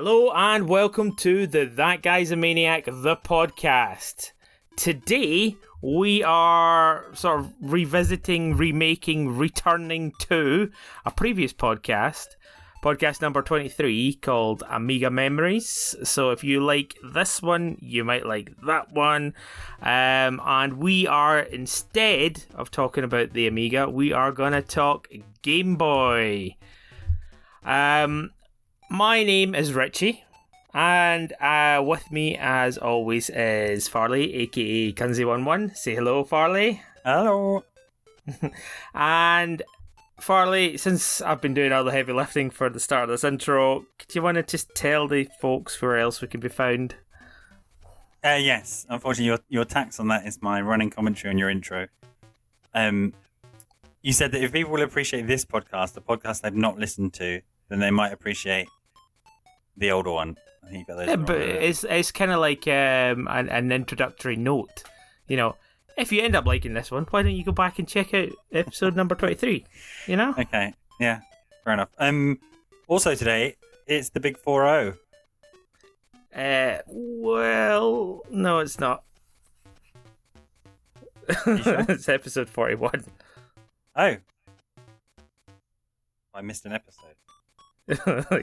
Hello and welcome to the That Guy's a Maniac, the podcast. Today we are sort of revisiting, remaking, returning to a previous podcast number 23 called Amiga Memories. So if you like this one, you might like that one. And we are, instead of talking about the Amiga, we are going to talk Game Boy. My name is Richie, and with me, as always, is Farley, aka Kunzi11. Say hello, Farley. Hello. And Farley, since I've been doing all the heavy lifting for the start of this intro, do you want to just tell the folks where else we can be found? Yes, unfortunately, your tax on that is my running commentary on your intro. You said that if people will appreciate this podcast, the podcast they've not listened to, then they might appreciate the older one. I think you got those. Yeah, but it's kind of like an introductory note. You know, if you end up liking this one, why don't you go back and check out episode number 23? You know? Okay, yeah, fair enough. Also today, it's the big 4-0. Well, no, it's not. You sure? It's episode 41. Oh. I missed an episode.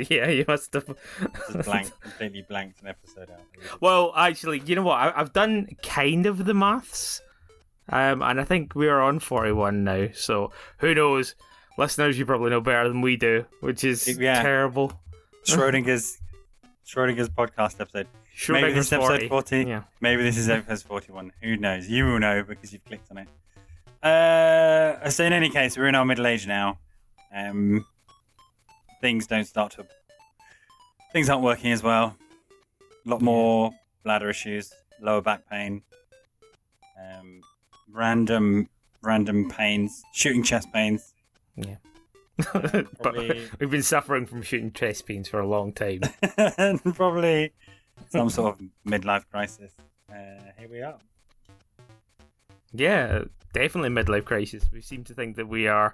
Yeah, you must have. Just completely blanked an episode out. Well, actually, you know what? I've done kind of the maths, and I think we're on 41 now. So who knows? Listeners, you probably know better than we do, which is terrible. Schrodinger's podcast episode. Maybe this is episode 40. Yeah. Maybe this is episode 41. Who knows? You will know because you've clicked on it. So in any case, we're in our middle age now. Things aren't working as well. A lot more bladder issues, lower back pain, random pains, shooting chest pains. Yeah. Probably... But we've been suffering from shooting chest pains for a long time. And probably some sort of midlife crisis. Here we are. Yeah, definitely midlife crisis. We seem to think that we are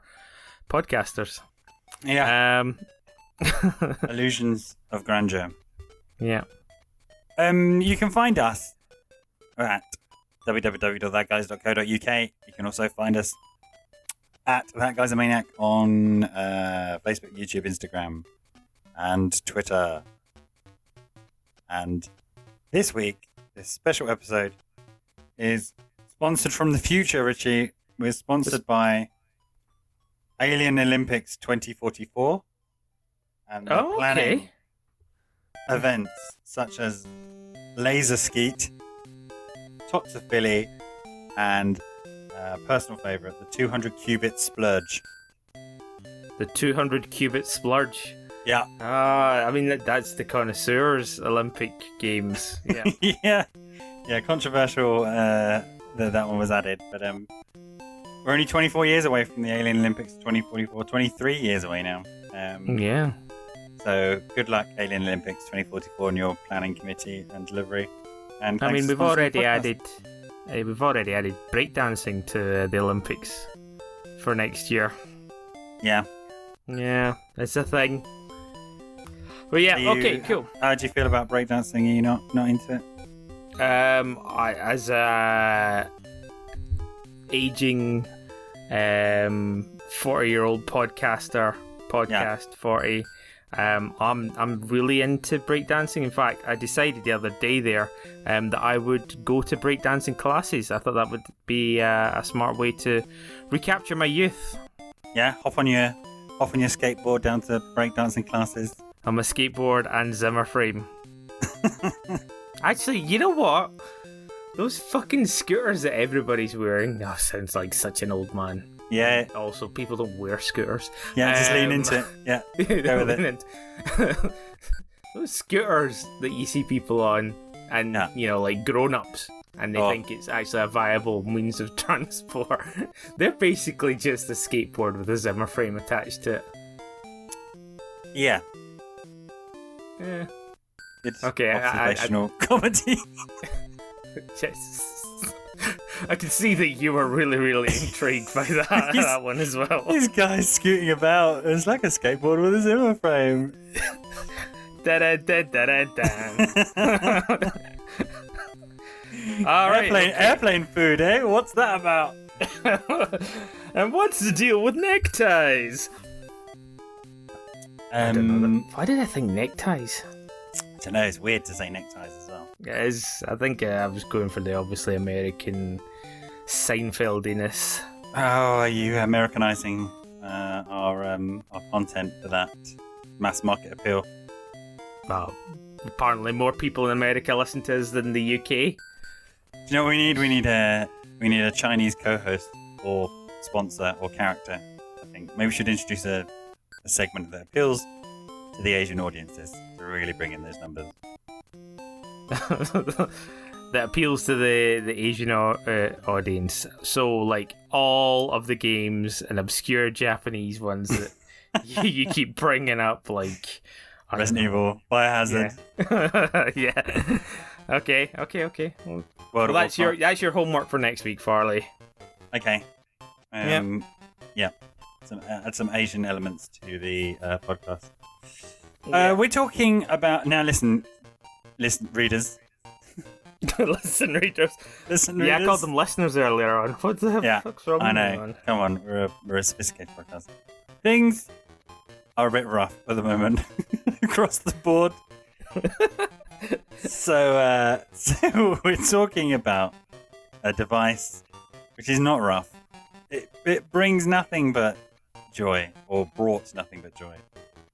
podcasters. Yeah. Illusions of grandeur. Yeah. You can find us at www.thatguys.co.uk. You can also find us at That Guy's a Maniac on Facebook, YouTube, Instagram, and Twitter. And this week, this special episode is sponsored from the future, Richie. We're sponsored by Alien Olympics 2044. And they're planning events such as Laser Skeet, Tots of Philly, and personal favourite, the 200 Qubit Splurge. The 200 Qubit Splurge. Yeah. I mean, that's the connoisseurs Olympic Games. Yeah. yeah, controversial that one was added, but we're only 24 years away from the Alien Olympics 2044, 23 years away now. Yeah. So good luck, Alien Olympics 2044, in your planning committee and delivery. And I mean, we've already added breakdancing to the Olympics for next year. Yeah, it's a thing. But yeah, okay, cool. How do you feel about breakdancing? Are you not into it? As a aging 40-year-old podcast 40. I'm really into breakdancing. In fact, I decided the other day that I would go to breakdancing classes. I thought that would be a smart way to recapture my youth. Yeah, hop on your skateboard down to breakdancing classes. On my skateboard and Zimmer frame. Actually, you know what? Those fucking scooters that everybody's wearing. Oh, sounds like such an old man. Yeah. Also, people don't wear scooters. Yeah, just lean into it. Yeah, go with it. Those scooters that you see people on, and you know, like grown-ups, and they think it's actually a viable means of transport. They're basically just a skateboard with a Zimmer frame attached to it. Yeah. Yeah. It's observational comedy. I can see that you were really, really intrigued by that one as well. These guys scooting about. It's like a skateboard with a Zimmer frame. All right. Airplane food, eh? What's that about? And what's the deal with neckties? I don't know. Why did I think neckties? I don't know. It's weird to say neckties as well. It is. I think I was going for the obviously American Seinfeldiness. Oh, are you Americanizing our content for that mass market appeal? Well, apparently more people in America listen to us than the UK. Do you know what we need? We need a Chinese co-host or sponsor or character. I think maybe we should introduce a segment that appeals to the Asian audiences to really bring in those numbers. That appeals to the Asian audience. So, like, all of the games and obscure Japanese ones that you keep bringing up, like Resident Evil, Biohazard. Yeah. Okay. Well, that's your homework for next week, Farley. Okay. Yeah. Add some Asian elements to the podcast. Yeah. We're talking about now. Listen, readers. Listen, readers. Yeah, I called them listeners earlier on. What the fuck's wrong with know. you, man? Come on, we're a sophisticated podcast. Things are a bit rough at the moment across the board. So we're talking about a device which is not rough. It brings nothing but joy, or brought nothing but joy.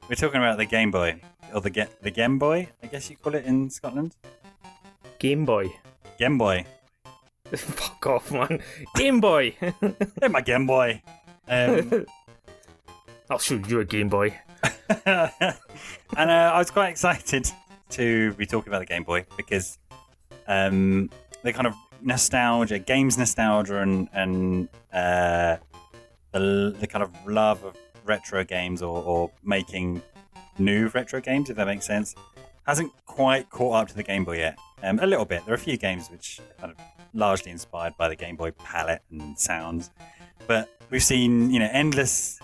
We're talking about the Game Boy, or the Game Boy, I guess you call it in Scotland. Game Boy. Game Boy. Fuck off, man. Game Boy. Hey, my Game Boy. I'll show you a Game Boy. And I was quite excited to be talking about the Game Boy because the kind of nostalgia, games nostalgia, and the kind of love of retro games or making new retro games, if that makes sense, hasn't quite caught up to the Game Boy yet. A little bit. There are a few games which are kind of largely inspired by the Game Boy palette and sounds, but we've seen endless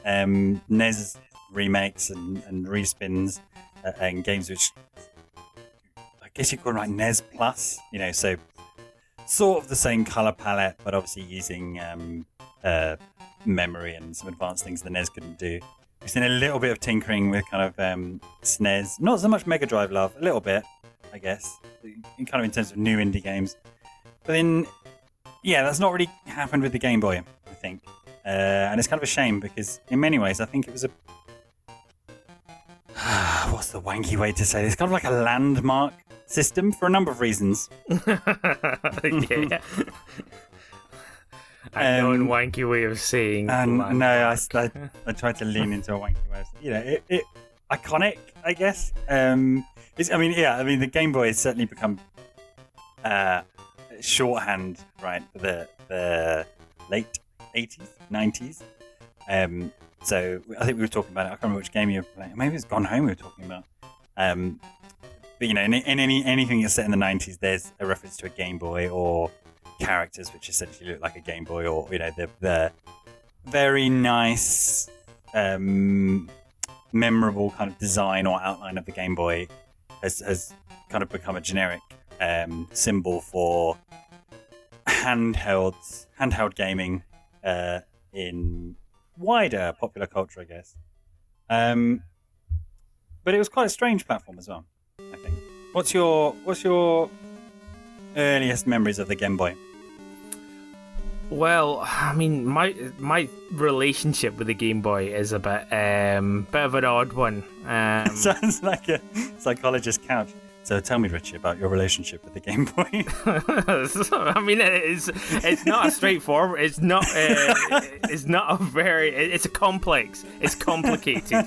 NES remakes and respins and games which I guess you call them like NES Plus. So sort of the same color palette, but obviously using memory and some advanced things the NES couldn't do. We've seen a little bit of tinkering with kind of SNES, not so much Mega Drive love, a little bit, I guess, in terms of new indie games. But then, yeah, that's not really happened with the Game Boy, I think. And it's kind of a shame because in many ways I think it was a... what's the wanky way to say this? Kind of like a landmark system for a number of reasons. Yeah. A non-wanky way of saying. No, I tried to lean into a wanky way. It iconic, I guess. The Game Boy has certainly become shorthand, right, for the late 80s, 90s. So I think we were talking about it. I can't remember which game you were playing. Maybe it's Gone Home we were talking about. But in anything that's set in the 90s, there's a reference to a Game Boy or characters which essentially look like a Game Boy, or the very nice, memorable kind of design or outline of the Game Boy has kind of become a generic symbol for handheld gaming in wider popular culture, I guess. But it was quite a strange platform as well, I think. What's your earliest memories of the Game Boy? Well, I mean, my relationship with the Game Boy is a bit of an odd one. Sounds like a psychologist's couch. So tell me, Richie, about your relationship with the Game Boy. I mean, it's not a straightforward. It's not a very. It's a complex. It's complicated,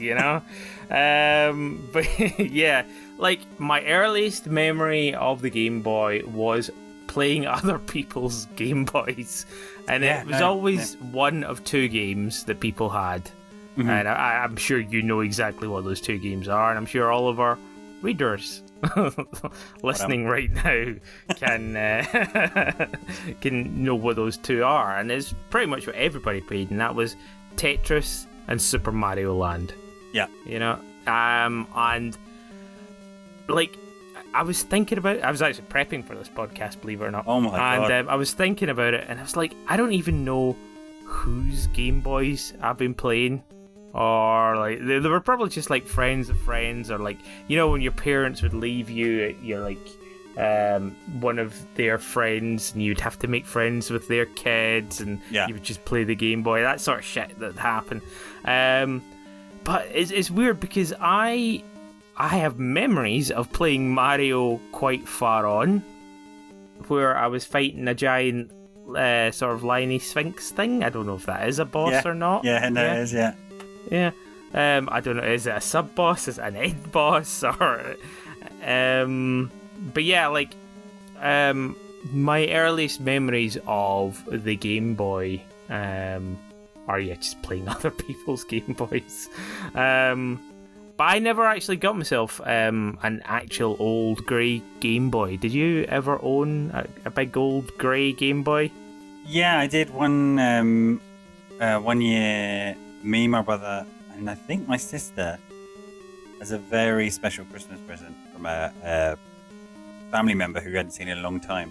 But yeah, like my earliest memory of the Game Boy was playing other people's Game Boys, and it was always one of two games that people had. Mm-hmm. And I'm sure you know exactly what those two games are, and I'm sure all of our readers listening right now can know what those two are, and it's pretty much what everybody played, and that was Tetris and Super Mario Land. Yeah, and like, I was thinking about it. I was actually prepping for this podcast, believe it or not. Oh my God. And I was thinking about it, and I was like, I don't even know whose Game Boys I've been playing. Or, like, they were probably just, like, friends of friends, or, like, you know, when your parents would leave you, you're, like, one of their friends, and you'd have to make friends with their kids, and you would just play the Game Boy, that sort of shit that happened. But it's weird because I have memories of playing Mario quite far on, where I was fighting a giant sort of liney sphinx thing. I don't know if that is a boss or not. Yeah, no, it is, yeah. Yeah. I don't know, is it a sub-boss? Is it an end boss? Or... but yeah, like... my earliest memories of the Game Boy are just playing other people's Game Boys. But I never actually got myself an actual old grey Game Boy. Did you ever own a big old grey Game Boy? Yeah, I did one year. Me, my brother, and I think my sister, as a very special Christmas present from a family member who hadn't seen in a long time,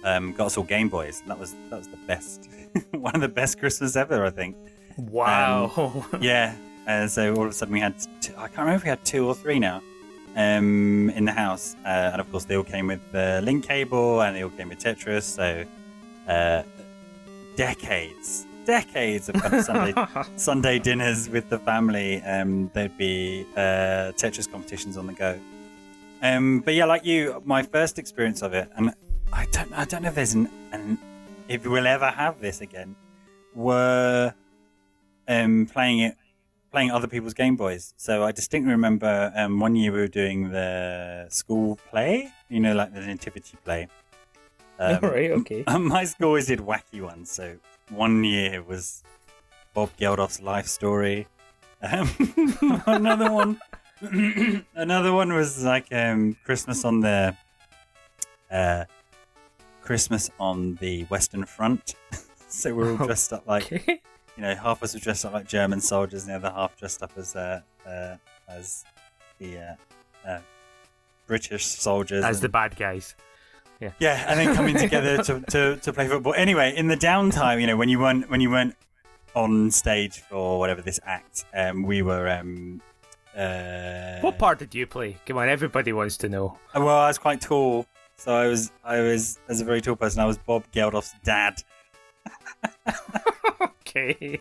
got us all Game Boys. And that was the best, one of the best Christmas ever, I think. Wow. Yeah. So all of a sudden we had, I can't remember if we had 2 or 3 now, in the house. And of course they all came with the link cable, and they all came with Tetris. So decades of kind of Sunday dinners with the family. There'd be Tetris competitions on the go. But yeah, like you, my first experience of it, and I don't know if there's if we'll ever have this again, were playing other people's Game Boys. So I distinctly remember one year we were doing the school play, you know, like the nativity play. Right, okay. My school always did wacky ones. So one year was Bob Geldof's life story. Another one was like Christmas on the Western Front. So we're all dressed up like, you know, half of us were dressed up like German soldiers, and the other half dressed up as the British soldiers, as the bad guys. Yeah. Yeah, and then coming together to play football. Anyway, in the downtime, you know, when you weren't on stage for whatever this act, we were. What part did you play? Come on, everybody wants to know. Well, I was quite tall, so I was as a very tall person. I was Bob Geldof's dad. Okay.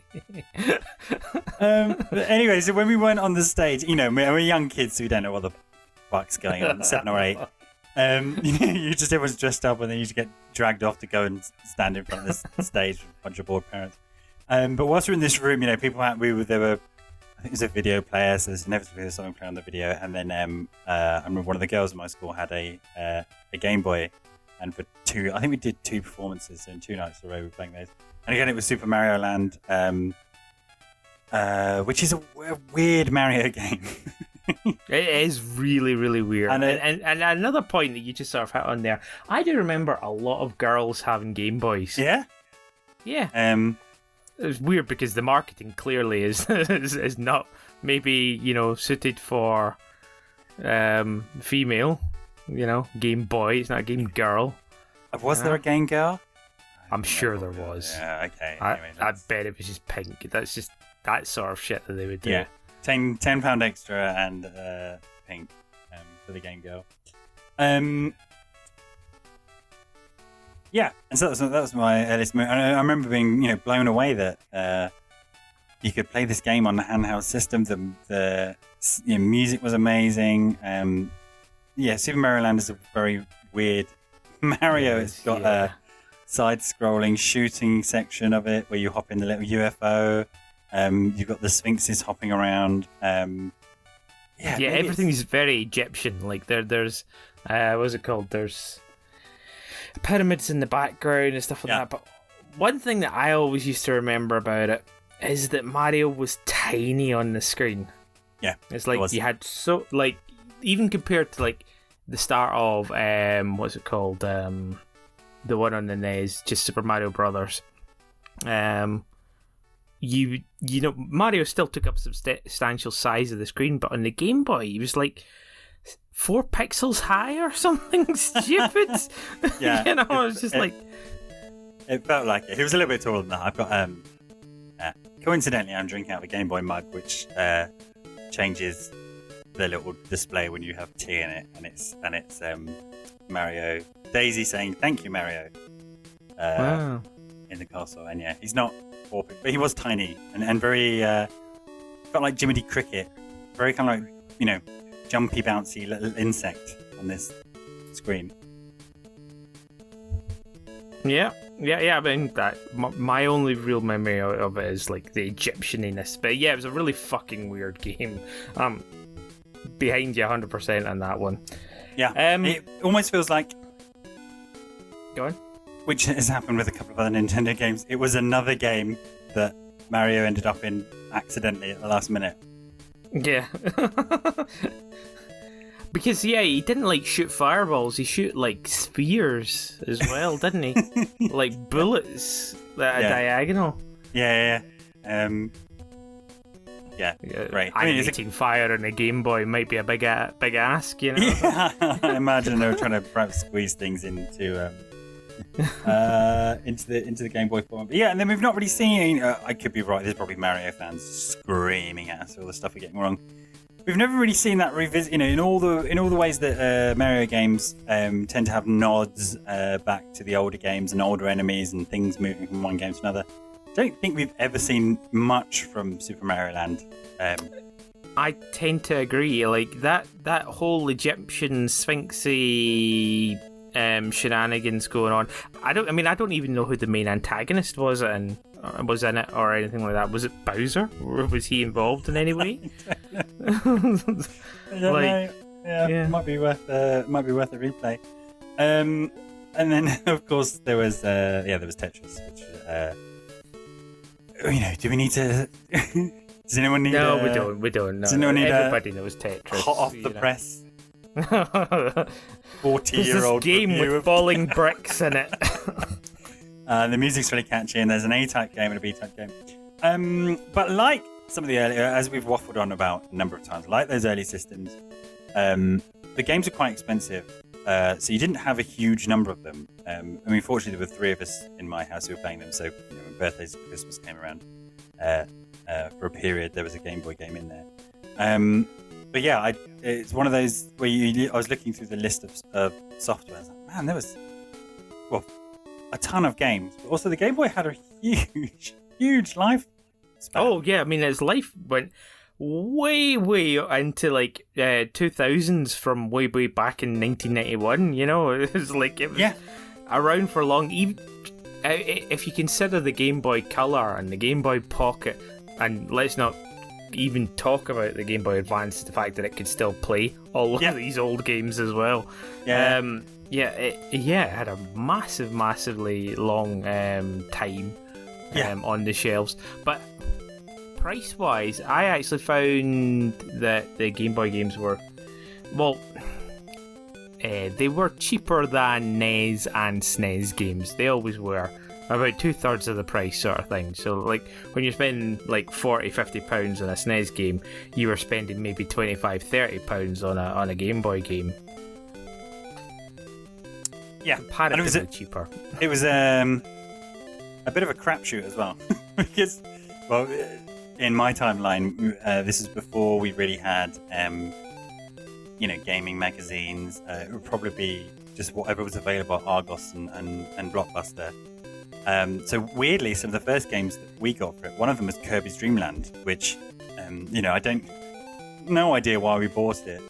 But anyway, so when we weren't on the stage, you know, we're young kids, so we don't know what the fuck's going on. 7 or 8. You just everyone's dressed up, and then you just get dragged off to go and stand in front of the stage with a bunch of bored parents. But whilst we're in this room, you know, people there were, I think it was a video player, so there's inevitably something playing on the video. And then I remember one of the girls in my school had a Game Boy, and for I think we did 2 performances, so in 2 nights in a row we were playing those. And again, it was Super Mario Land, which is a weird Mario game. It is really, really weird. And another point that you just sort of hit on there, I do remember a lot of girls having Game Boys. Yeah? Yeah. It was weird because the marketing clearly is not maybe, you know, suited for female, you know, Game Boy. It's not a Game Girl. Was there a Game Girl? I'm sure there was. Yeah, okay. Anyway, I bet it was just pink. That's just that sort of shit that they would do. Yeah. £10 extra and pink for the Game Girl. Yeah, and so that was my earliest memory. I remember being, you know, blown away that you could play this game on the handheld system. The music was amazing. Yeah, Super Mario Land is a very weird Mario. It's got a side-scrolling shooting section of it where you hop in the little UFO. You've got the sphinxes hopping around. Everything's very Egyptian. Like there's what's it called? There's pyramids in the background and stuff like that. But one thing that I always used to remember about it is that Mario was tiny on the screen. Yeah, it's like you had even compared to like the start of what's it called? The one on the NES, just Super Mario Brothers. You know, Mario still took up substantial size of the screen, but on the Game Boy, he was like 4 pixels high or something stupid. Yeah, you know, it's just like it felt like it. He was a little bit taller than that. I've got coincidentally, I'm drinking out of a Game Boy mug, which changes the little display when you have tea in it, and it's Mario Daisy saying thank you, Mario. wow. In the castle, and yeah, he's not 4 pixels, but he was tiny and very felt like Jiminy Cricket, very kind of like jumpy, bouncy little insect on this screen. Yeah. I mean, my only real memory of it is like the Egyptianiness. But yeah, it was a really fucking weird game. Behind you 100% on that one. Yeah. It almost feels like. Go on. Which has happened with a couple of other Nintendo games. It was another game that Mario ended up in accidentally at the last minute. Yeah. Because, yeah, he didn't, like, shoot fireballs. He shoot, like, spears as well, didn't he? Like, bullets that are diagonal. Yeah. Yeah, right. Animating fire on a Game Boy might be a big ask, you know? Yeah, I imagine they were trying to perhaps squeeze things into the Game Boy form. But yeah, and then we've not really seen. I could be right. There's probably Mario fans screaming at us all the stuff we're getting wrong. We've never really seen that revisit. In all the ways that Mario games tend to have nods back to the older games and older enemies and things moving from one game to another. I don't think we've ever seen much from Super Mario Land. I tend to agree. Like that whole Egyptian Sphinxy shenanigans going on. I don't even know who the main antagonist was in it or anything like that. Was it Bowser? Or was he involved in any way? I don't know. Yeah, it might be worth a replay. And then of course there was Tetris, which do we need to? Does anyone need? No, we don't. No, does anyone need? Everybody knows Tetris. Hot off the press. 40-year-old game with falling bricks in it. The music's really catchy, and there's an A-type game and a B-type game. But like some of the earlier, as we've waffled on about a number of times, like those early systems, the games are quite expensive. So you didn't have a huge number of them. Fortunately, there were 3 of us in my house who were playing them. So when birthdays and Christmas came around, for a period, there was a Game Boy game in there. But yeah, it's one of those where I was looking through the list of software. I was like, man, there was a ton of games. But also, the Game Boy had a huge life span. Oh yeah, I mean, its life went way into like 2000s from way back in 1991. You know, it was around for long. Even if you consider the Game Boy Color and the Game Boy Pocket, and let's not even talk about the Game Boy Advance, the fact that it could still play all of these old games as well. It had a massively long time on the shelves. But price-wise, I actually found that the Game Boy games were, they were cheaper than NES and SNES games. They always were. About 2/3 of the price sort of thing. So like when you're spending like £40-50 on a SNES game, you were spending maybe £25-30 on a Game Boy game. Yeah, comparatively cheaper. It was a bit of a crapshoot as well. Because in my timeline, this is before we really had gaming magazines. It would probably be just whatever was available at Argos and Blockbuster. So weirdly, some of the first games that we got for it, one of them was Kirby's Dream Land, which, I no idea why we bought it.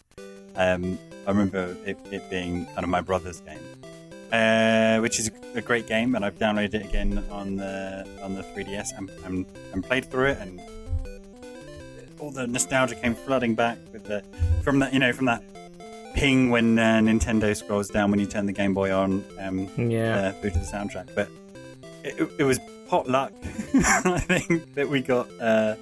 I remember it being kind of my brother's game, which is a great game, and I've downloaded it again on the 3DS and played through it, and all the nostalgia came flooding back from that ping when Nintendo scrolls down when you turn the Game Boy on, through to the soundtrack, but. It was pot luck, I think, that we got a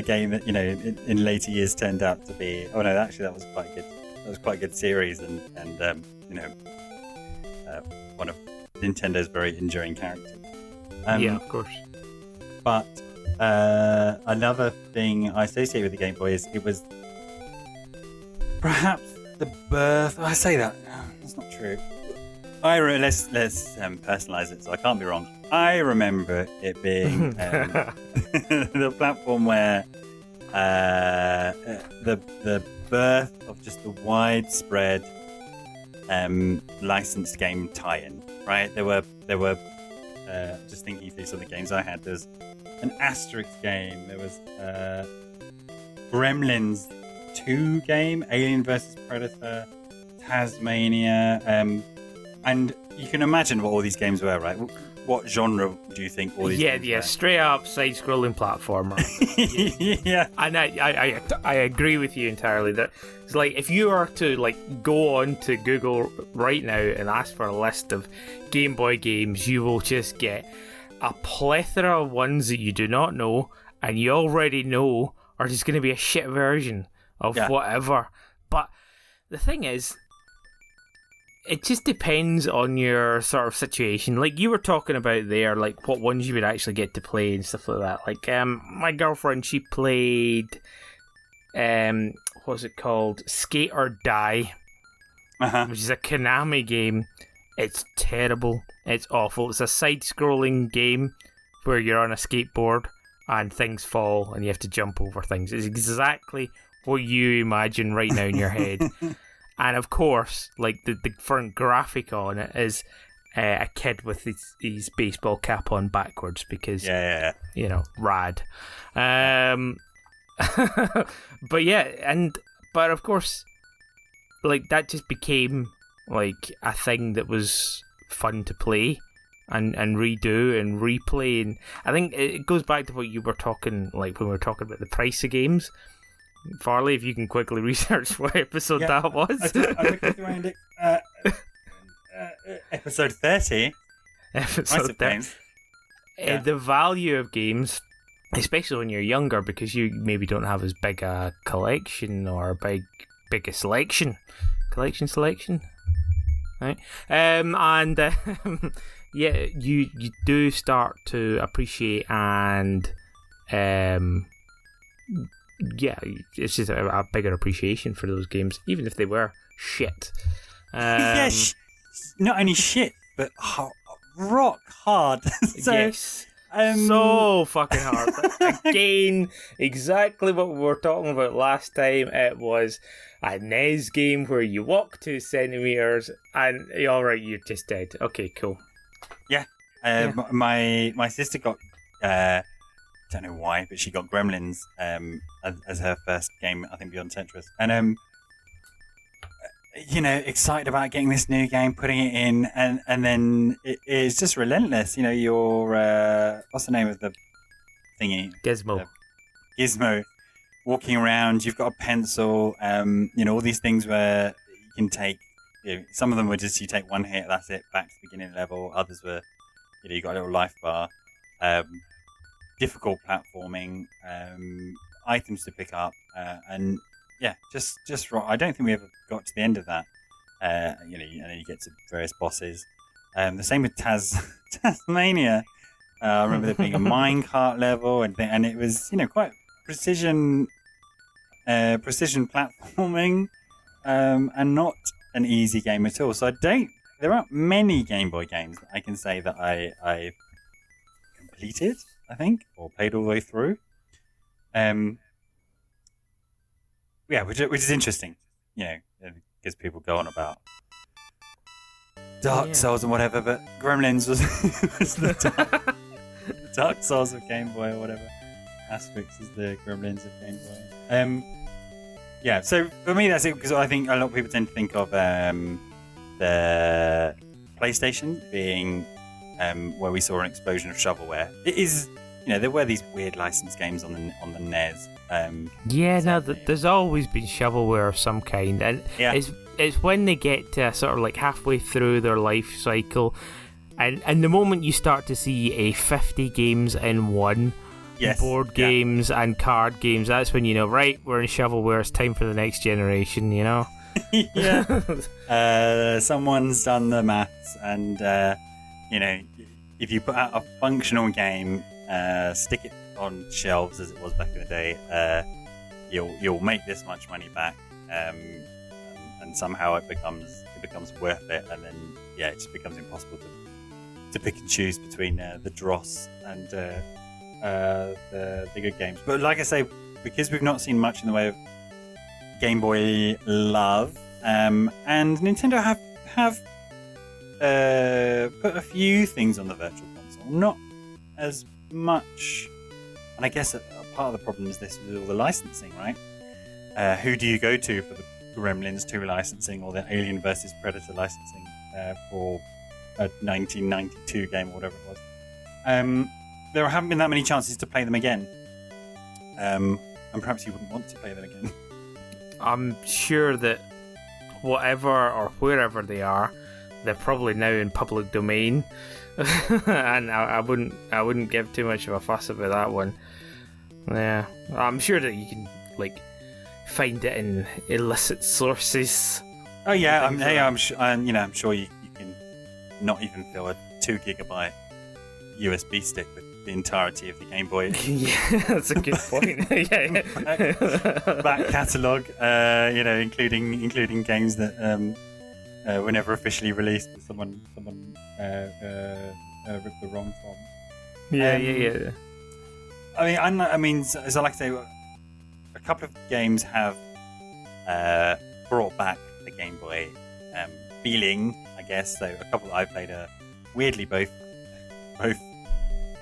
game that in later years turned out to be. Oh no, actually that was quite good. That was quite a good series, and one of Nintendo's very enduring characters. Of course. But another thing I associate with the Game Boy is it was perhaps the birth. I say that that's not true. Let's personalize it, so I can't be wrong. I remember it being the platform where the birth of just the widespread licensed game tie-in. Right? There were just thinking through some of the games I had. There's an Asterix game. There was Gremlins 2 game, Alien vs Predator, Tasmania, and you can imagine what all these games were, right? What genre do you think all these games were? Straight up side-scrolling platformer. Yeah. And I agree with you entirely that it's like if you were to like go on to Google right now and ask for a list of Game Boy games, you will just get a plethora of ones that you do not know and you already know are just going to be a shit version of whatever. But the thing is, it just depends on your sort of situation. Like you were talking about there, like what ones you would actually get to play and stuff like that. Like my girlfriend, she played what's it called? Skate or Die, which is a Konami game. It's terrible. It's awful. It's a side-scrolling game where you're on a skateboard and things fall and you have to jump over things. It's exactly what you imagine right now in your head. And of course, like the front graphic on it is a kid with his baseball cap on backwards because, you know, rad. But of course, like that just became like a thing that was fun to play and redo and replay. And I think it goes back to what you were talking, like when we were talking about the price of games. Farley, if you can quickly research what episode that was. I looked around it. Episode 30. Episode 30. The value of games, especially when you're younger, because you maybe don't have as big a collection or a big a selection. Selection? Right? You do start to appreciate and it's just a bigger appreciation for those games, even if they were shit. Not only shit, but rock hard. So fucking hard. Again, exactly what we were talking about last time. It was a NES game where you walk 2 centimeters and alright, you're just dead. Okay, cool. My sister got don't know why, but she got Gremlins as her first game, I think, beyond Tetris. And excited about getting this new game, putting it in, and then it's just relentless. You know, your what's the name of the thingy? Gizmo. Gizmo. Walking around, you've got a pencil. All these things where you can take. Some of them were just you take one hit, that's it, back to the beginning level. Others were, you got a little life bar. Difficult platforming, items to pick up, and just right. I don't think we ever got to the end of that. And then you get to various bosses. The same with Tasmania. I remember there being a minecart level, and it was quite precision platforming, and not an easy game at all. So there aren't many Game Boy games that I can say that I completed, I think, or played all the way through. Which is interesting. Because people go on about Dark Souls and whatever, but Gremlins was the Dark Souls of Game Boy or whatever. Asterix is the Gremlins of Game Boy. So for me that's it, because I think a lot of people tend to think of the PlayStation being where we saw an explosion of shovelware. It is, there were these weird licensed games on the NES. There's always been shovelware of some kind, and it's when they get to sort of like halfway through their life cycle, and the moment you start to see a 50 games in one, board games and card games, that's when right, we're in shovelware, it's time for the next generation, Someone's done the maths, and if you put out a functional game, stick it on shelves as it was back in the day, you'll make this much money back. and somehow it becomes worth it, and then it just becomes impossible to pick and choose between the dross and the good games. But like I say, because we've not seen much in the way of Game Boy love, and Nintendo have put a few things on the Virtual Console, not as much. And I guess a part of the problem is this with all the licensing, right? Who do you go to for the Gremlins 2 licensing or the Alien vs Predator licensing for a 1992 game or whatever it was? There haven't been that many chances to play them again. And perhaps you wouldn't want to play them again. I'm sure that whatever or wherever they are, they're probably now in public domain. And I wouldn't give too much of a fuss about that one. Yeah, I'm sure that you can find it in illicit sources. Oh yeah, I'm sure you can not even fill a 2 gigabyte USB stick with the entirety of the Game Boy. Yeah, that's a good point. Back catalogue, including games that were never officially released, but someone ripped the ROM from. Yeah. I mean, so like I say, a couple of games have brought back the Game Boy feeling, I guess. So a couple that I played are weirdly both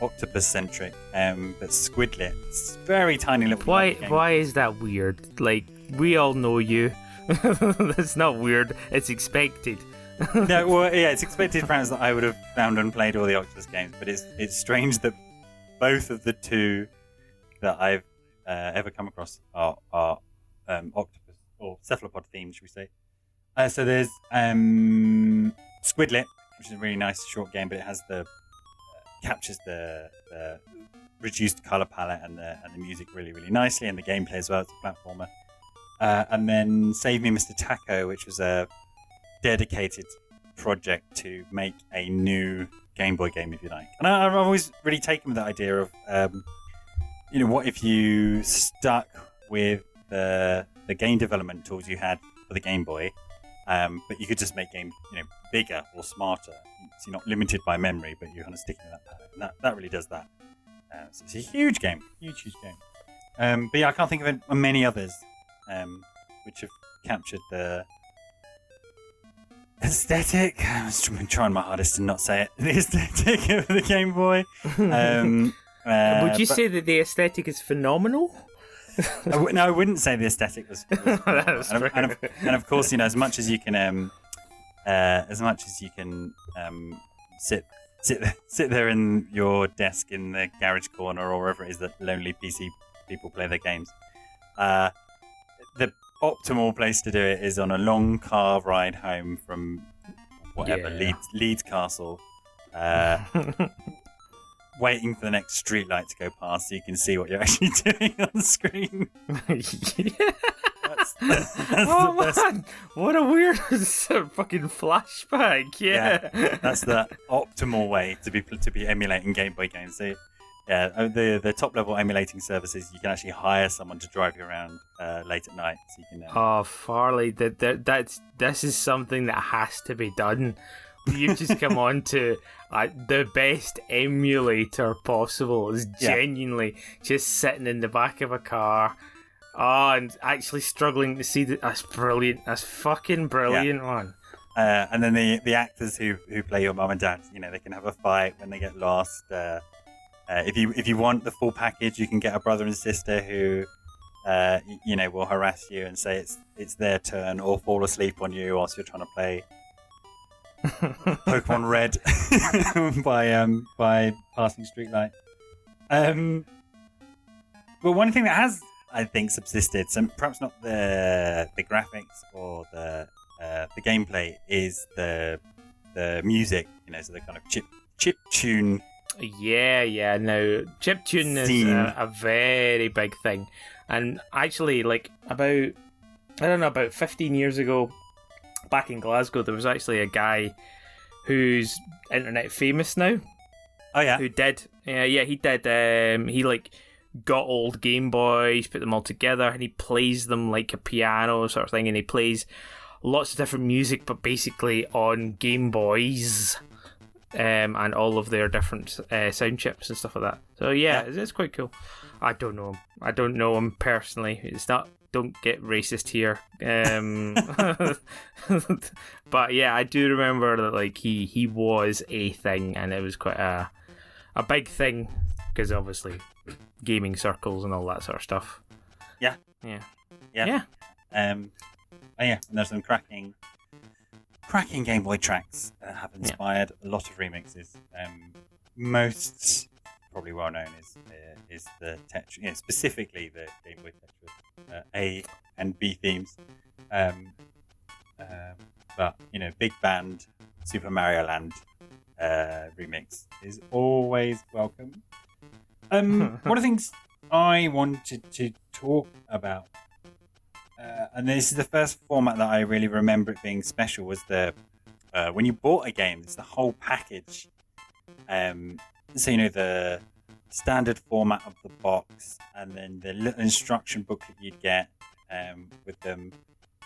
octopus-centric, but Squidlet. It's very tiny little. Why is that weird? Like, we all know you. That's not weird. It's expected. No, well, yeah, it's expected perhaps that I would have found and played all the Octopus games, but it's strange that both of the two that I've ever come across are octopus or cephalopod themed, should we say? So there's Squidlet, which is a really nice short game, but it has captures the reduced color palette and the music really, really nicely, and the gameplay as well. It's a platformer. And then Save Me, Mr. Taco, which was a dedicated project to make a new Game Boy game, if you like. And I've always really taken with that idea of, what if you stuck with the game development tools you had for the Game Boy, but you could just make games, bigger or smarter. So you're not limited by memory, but you're kind of sticking to that pattern. And that really does that. So it's a huge game, huge game. But yeah, I can't think of many others which have captured the aesthetic. I'm trying my hardest to not say it. The aesthetic of the Game Boy. Would you say that the aesthetic is phenomenal? No, I wouldn't say the aesthetic was and of course, as much as you can, sit there in your desk in the garage corner or wherever it is that lonely PC people play their games. The optimal place to do it is on a long car ride home from whatever Leeds Castle, waiting for the next street light to go past so you can see what you're actually doing on the screen. That's the best. Man, what a weird fucking flashback. Yeah. That's the optimal way to be emulating Game Boy games. So yeah, the top level emulating services, you can actually hire someone to drive you around late at night, so you can. Oh, Farley, this is something that has to be done. You've just come on to the best emulator possible. Is genuinely just sitting in the back of a car, and actually struggling to see that. That's brilliant. That's fucking brilliant, man. And then the actors who play your mum and dad, they can have a fight when they get lost. If you want the full package, you can get a brother and sister who, will harass you and say it's their turn or fall asleep on you whilst you're trying to play Pokemon Red by passing streetlight. But one thing that has, I think, subsisted, so perhaps not the graphics or the gameplay, is the music. So the kind of chip tune. Yeah. No, chiptune is a very big thing, and actually, about 15 years ago, back in Glasgow, there was actually a guy who's internet famous now. Oh yeah, who did? He did. He got old Game Boys, put them all together, and he plays them like a piano sort of thing, and he plays lots of different music, but basically on Game Boys, and all of their different sound chips and stuff like that. So yeah, it's quite cool. I don't know him. I don't know him personally. It's not. Don't get racist here. But yeah, I do remember that like he was a thing, and it was quite a big thing because obviously gaming circles and all that sort of stuff. Yeah. And there's some cracking Game Boy tracks that have inspired a lot of remixes. Most probably well known is the Tetris, specifically the Game Boy Tetris A and B themes. But Big Band Super Mario Land remix is always welcome. One of the things I wanted to talk about, and this is the first format that I really remember it being special, was the when you bought a game, it's the whole package. So the standard format of the box, and then the little instruction booklet you'd get with them,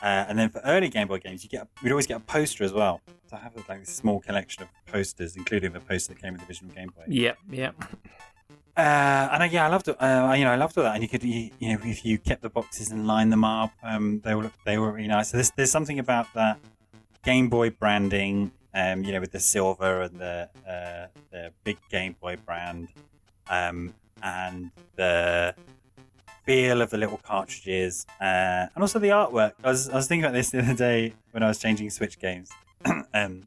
and then for early Game Boy games, we'd always get a poster as well. So I have like this small collection of posters, including the poster that came with the original Game Boy. Yep. And I loved it. I loved all that. And you could, if you kept the boxes and lined them up, they were really nice. So there's something about that Game Boy branding, with the silver and the big Game Boy brand, and the feel of the little cartridges, and also the artwork. I was thinking about this the other day when I was changing Switch games, and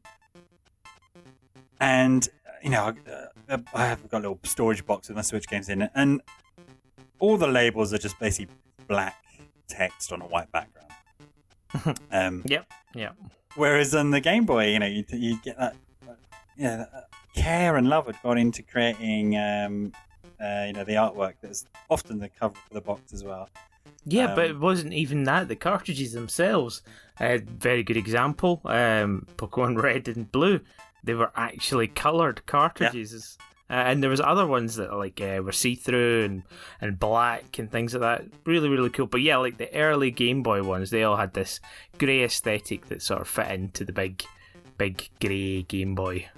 I have got a little storage box with my Switch games in it, and all the labels are just basically black text on a white background. Yep. Whereas on the Game Boy, you get that, that care and love had gone into creating, the artwork that's often the cover for the box as well. Yeah, but it wasn't even that. The cartridges themselves, very good example. Pokemon Red and Blue, they were actually coloured cartridges. Yeah. And there was other ones that were see-through and black and things like that. Really, really cool. But yeah, like the early Game Boy ones, they all had this grey aesthetic that sort of fit into the big grey Game Boy.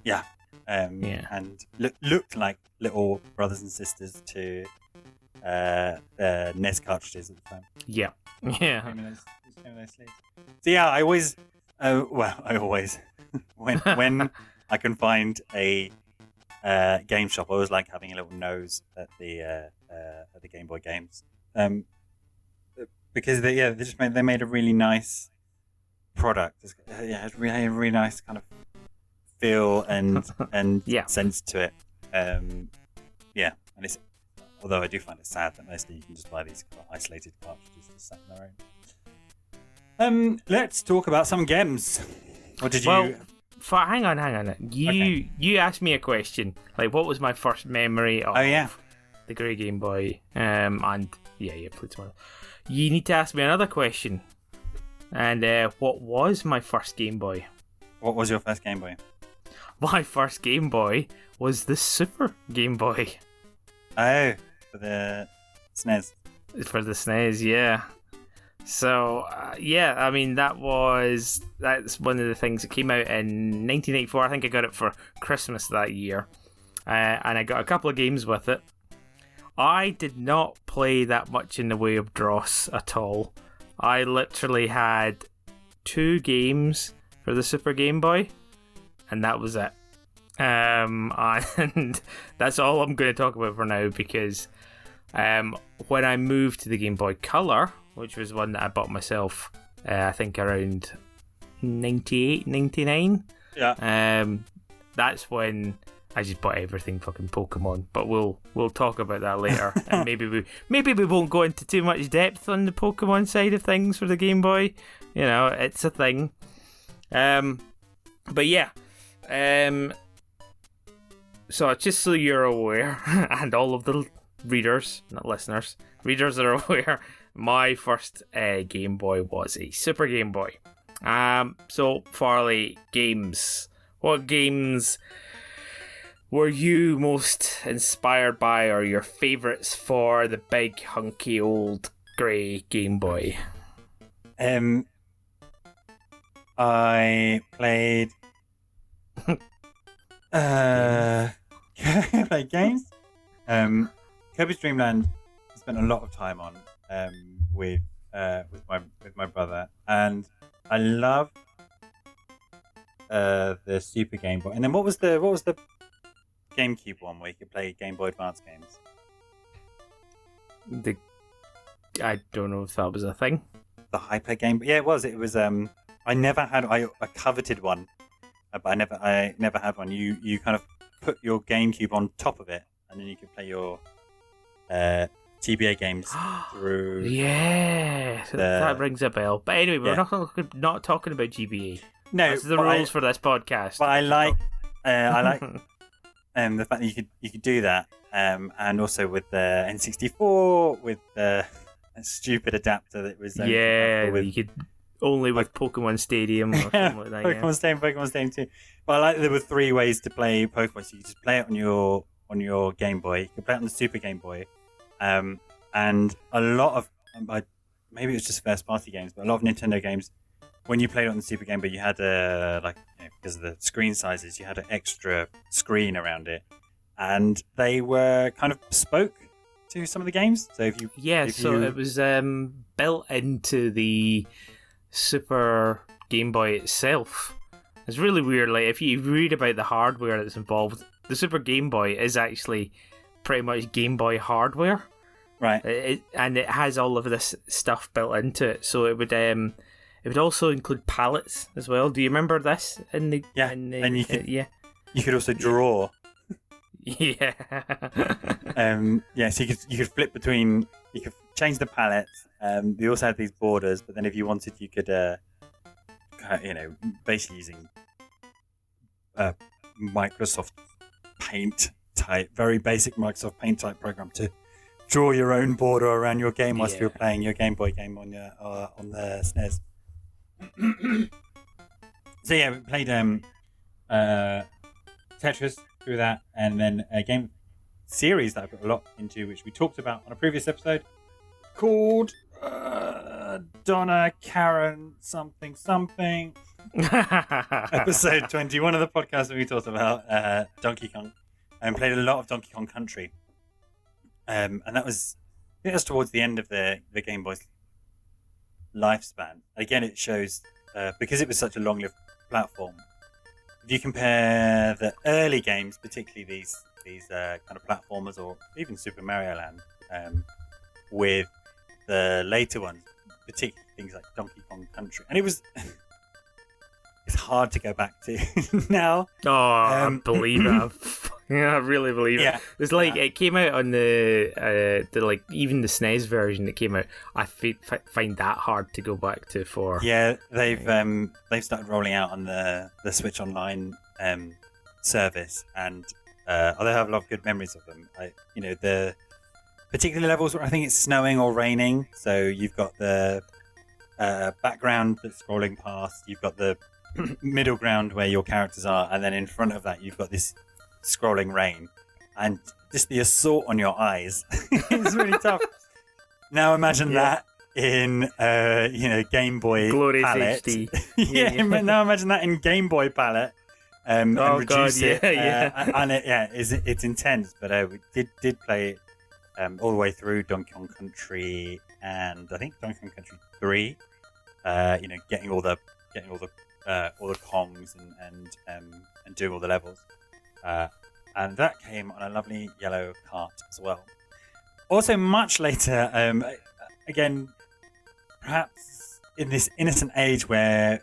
Yeah. And looked like little brothers and sisters to NES cartridges at the time. Yeah. So yeah, I always when I can find a game shop, I always like having a little nose at the Game Boy games, because they made a really nice product. It's really nice kind of feel and sense to it. And it's, although I do find it sad that mostly you can just buy these isolated cartridges just sat on their own. Let's talk about some games. What did you? Hang on. You asked me a question. Like, what was my first memory of the Grey Game Boy? You played some. You need to ask me another question. And what was my first Game Boy? What was your first Game Boy? My first Game Boy was the Super Game Boy. Oh, for the SNES. For the SNES, yeah. So, that's one of the things that came out in 1984. I think I got it for Christmas that year. And I got a couple of games with it. I did not play that much in the way of DOS at all. I literally had 2 games for the Super Game Boy, and that was it. And that's all I'm going to talk about for now, because when I moved to the Game Boy Color, which was one that I bought myself, I think around 98, 99. Yeah. That's when I just bought everything fucking Pokemon. But we'll talk about that later. And maybe we won't go into too much depth on the Pokemon side of things for the Game Boy. It's a thing. But yeah. So just so you're aware, and all of the readers, not listeners, readers are aware, my first Game Boy was a Super Game Boy. So Farley, games. What games were you most inspired by, or your favourites for the big, hunky, old, grey Game Boy? I played played games. Kirby's Dream Land I spent a lot of time on with my brother, and I love the Super Game Boy. And then what was the GameCube one where you could play Game Boy Advance games? I don't know if that was a thing. The Hyper Game Boy. Yeah, it was. It was. I never had. I coveted one, but I never had one. You kind of put your GameCube on top of it, and then you could play your GBA games through. Yeah, that rings a bell. But anyway, we're not talking about GBA. No, that's the rules for this podcast. But I like the fact that you could do that, and also with the N64 with the stupid adapter that was you could only with Pokemon Stadium or something like that. Pokemon Stadium 2. But I like that there were 3 ways to play Pokemon. So you could just play it on your Game Boy. You could play it on the Super Game Boy, and a lot of maybe it was just first party games, but a lot of Nintendo games. When you played it on the Super Game Boy, you had because of the screen sizes, you had an extra screen around it, and they were kind of bespoke to some of the games. So it was built into the Super Game Boy itself. It's really weird. Like if you read about the hardware that's involved, the Super Game Boy is actually pretty much Game Boy hardware, right? And it has all of this stuff built into it. So it would also include palettes as well. Do you remember this? And you could also draw. Yeah. So you could flip between. You could change the palettes. You also had these borders, but then if you wanted, you could, basically using Microsoft Paint type, very basic Microsoft Paint type program to draw your own border around your game whilst you're playing your Game Boy game on the SNES. So yeah, we played Tetris through that, and then a game series that I put a lot into, which we talked about on a previous episode, called Donna Karen something episode 21 of the podcast where we talked about Donkey Kong, and played a lot of Donkey Kong Country, and that was towards the end of the Game Boy's lifespan. Again, it shows because it was such a long-lived platform. If you compare the early games, particularly these kind of platformers, or even Super Mario Land, with the later ones, particularly things like Donkey Kong Country, and it's hard to go back to now. Oh, I believe it. Yeah, I really believe it. It's like it came out on the like even the SNES version that came out. I find that hard to go back to for. Yeah, they've started rolling out on the Switch Online service, and they have a lot of good memories of them. The particular levels where I think it's snowing or raining, so you've got the background that's scrolling past. You've got the middle ground where your characters are, and then in front of that you've got this scrolling rain, and just the assault on your eyes is really tough. Now imagine that in Game Boy Glorious palette. HD. Now imagine that in Game Boy palette, and reduce it. And it's intense. But we did play it all the way through Donkey Kong Country, and I think Donkey Kong Country 3. Getting all the Kongs and doing all the levels. And that came on a lovely yellow cart as well. Also, much later, again, perhaps in this innocent age where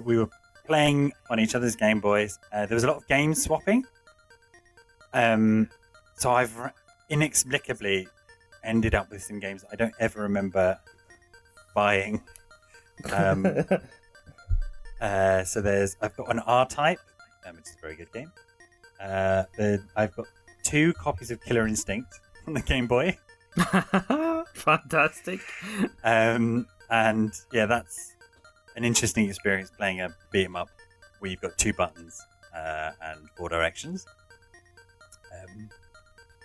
we were playing on each other's Game Boys, there was a lot of game swapping. So I've inexplicably ended up with some games that I don't ever remember buying. So I've got an R-Type, which is a very good game. I've got 2 copies of Killer Instinct on the Game Boy. Fantastic. And that's an interesting experience playing a beat 'em up where you've got 2 buttons and 4 directions.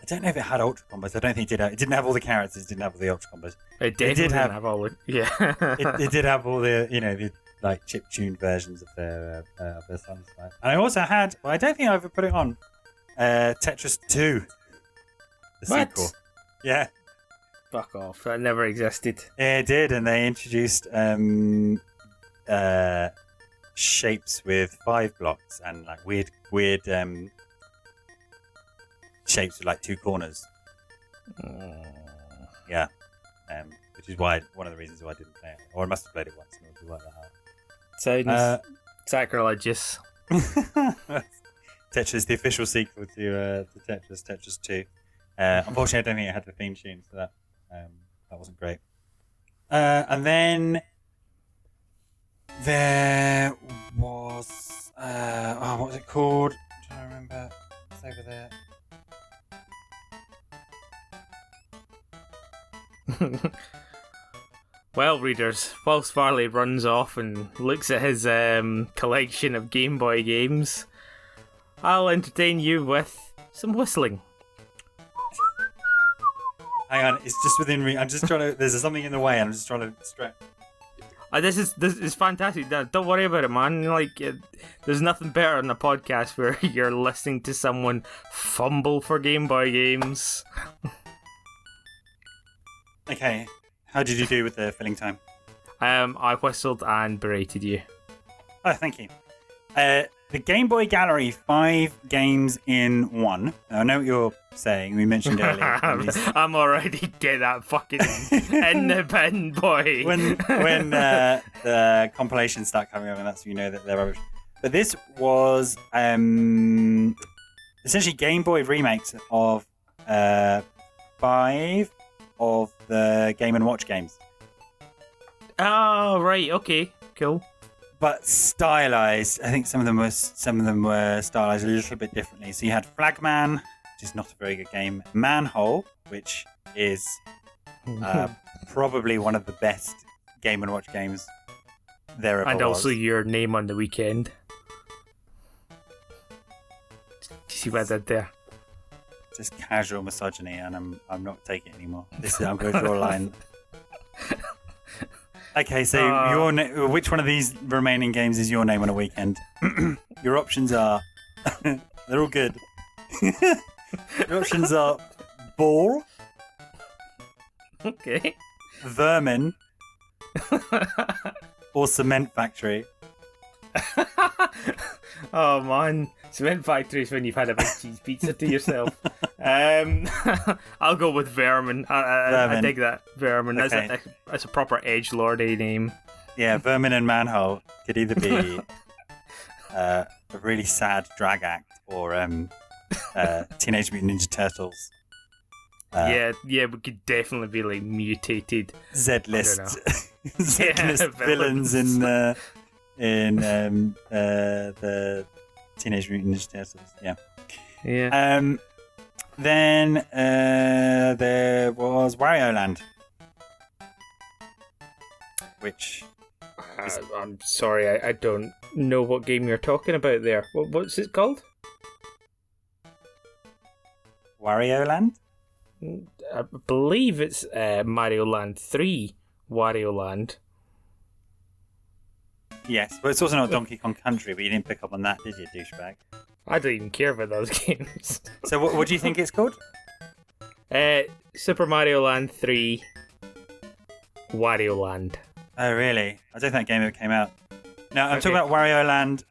I don't know if it had ultra combos. I don't think it did. It didn't have all the characters. It didn't have all the ultra combos. It did have all the... Yeah. it did have all the, the like chip-tuned versions of their songs. And I also had, well, I don't think I ever put it on, Tetris 2. The sequel. Yeah. Fuck off. That never existed. Yeah, it did, and they introduced shapes with 5 blocks and like weird shapes with like 2 corners. Yeah. Which is why one of the reasons why I didn't play it. Or I must have played it once and it worked that hard. Sounds sacrilegious. Tetris, the official sequel to Tetris 2. Unfortunately, I don't think it had the theme tune, so that wasn't great. And then there was what was it called? I'm trying to remember. It's over there. Well, readers, whilst Farley runs off and looks at his collection of Game Boy games, I'll entertain you with some whistling. Hang on, it's just within I'm just trying to. There's something in the way. I'm just trying to distract. This is fantastic. Don't worry about it, man. There's nothing better than a podcast where you're listening to someone fumble for Game Boy games. Okay, how did you do with the filling time? I whistled and berated you. Oh, thank you. The Game Boy Gallery, 5 games in 1. Now, I know what you're saying. We mentioned earlier. I'm already get that fucking in the bin, boy. When the compilations start coming over, that's when you know that they're rubbish. But this was essentially Game Boy remakes of 5 of the Game & Watch games. Oh, right. Okay. Cool. But stylized. I think some of them were stylized a little bit differently. So you had Flagman, which is not a very good game. Manhole, which is probably one of the best Game & Watch games there ever was. And also Your Name on the Weekend. Do you see what I did there? Just casual misogyny, and I'm not taking it anymore. I'm going to draw a line. Okay, so which one of these remaining games is Your Name on a Weekend? Your options are... they're all good. Your options are Ball. Okay. Vermin. Or Cement Factory. Oh, man. Cement Factory is when you've had a big cheese pizza to yourself. I'll go with Vermin. I dig that. Vermin. Okay. That's a proper edgelordy name. Yeah, Vermin and Manhole could either be a really sad drag act or Teenage Mutant Ninja Turtles. Yeah, we could definitely be like mutated Z-list villains in the Teenage Mutant Ninja Turtles. Yeah. Then there was Wario Land, which I'm sorry, I don't know what game you're talking about there. What's it called? Wario Land? I believe it's Mario Land 3 Wario Land. Yes, but it's also not Donkey Kong Country, but you didn't pick up on that, did you, douchebag? I don't even care about those games. So what do you think it's called? Super Mario Land 3 Wario Land. Oh, really? I don't think that game ever came out. No, I'm talking about Wario Land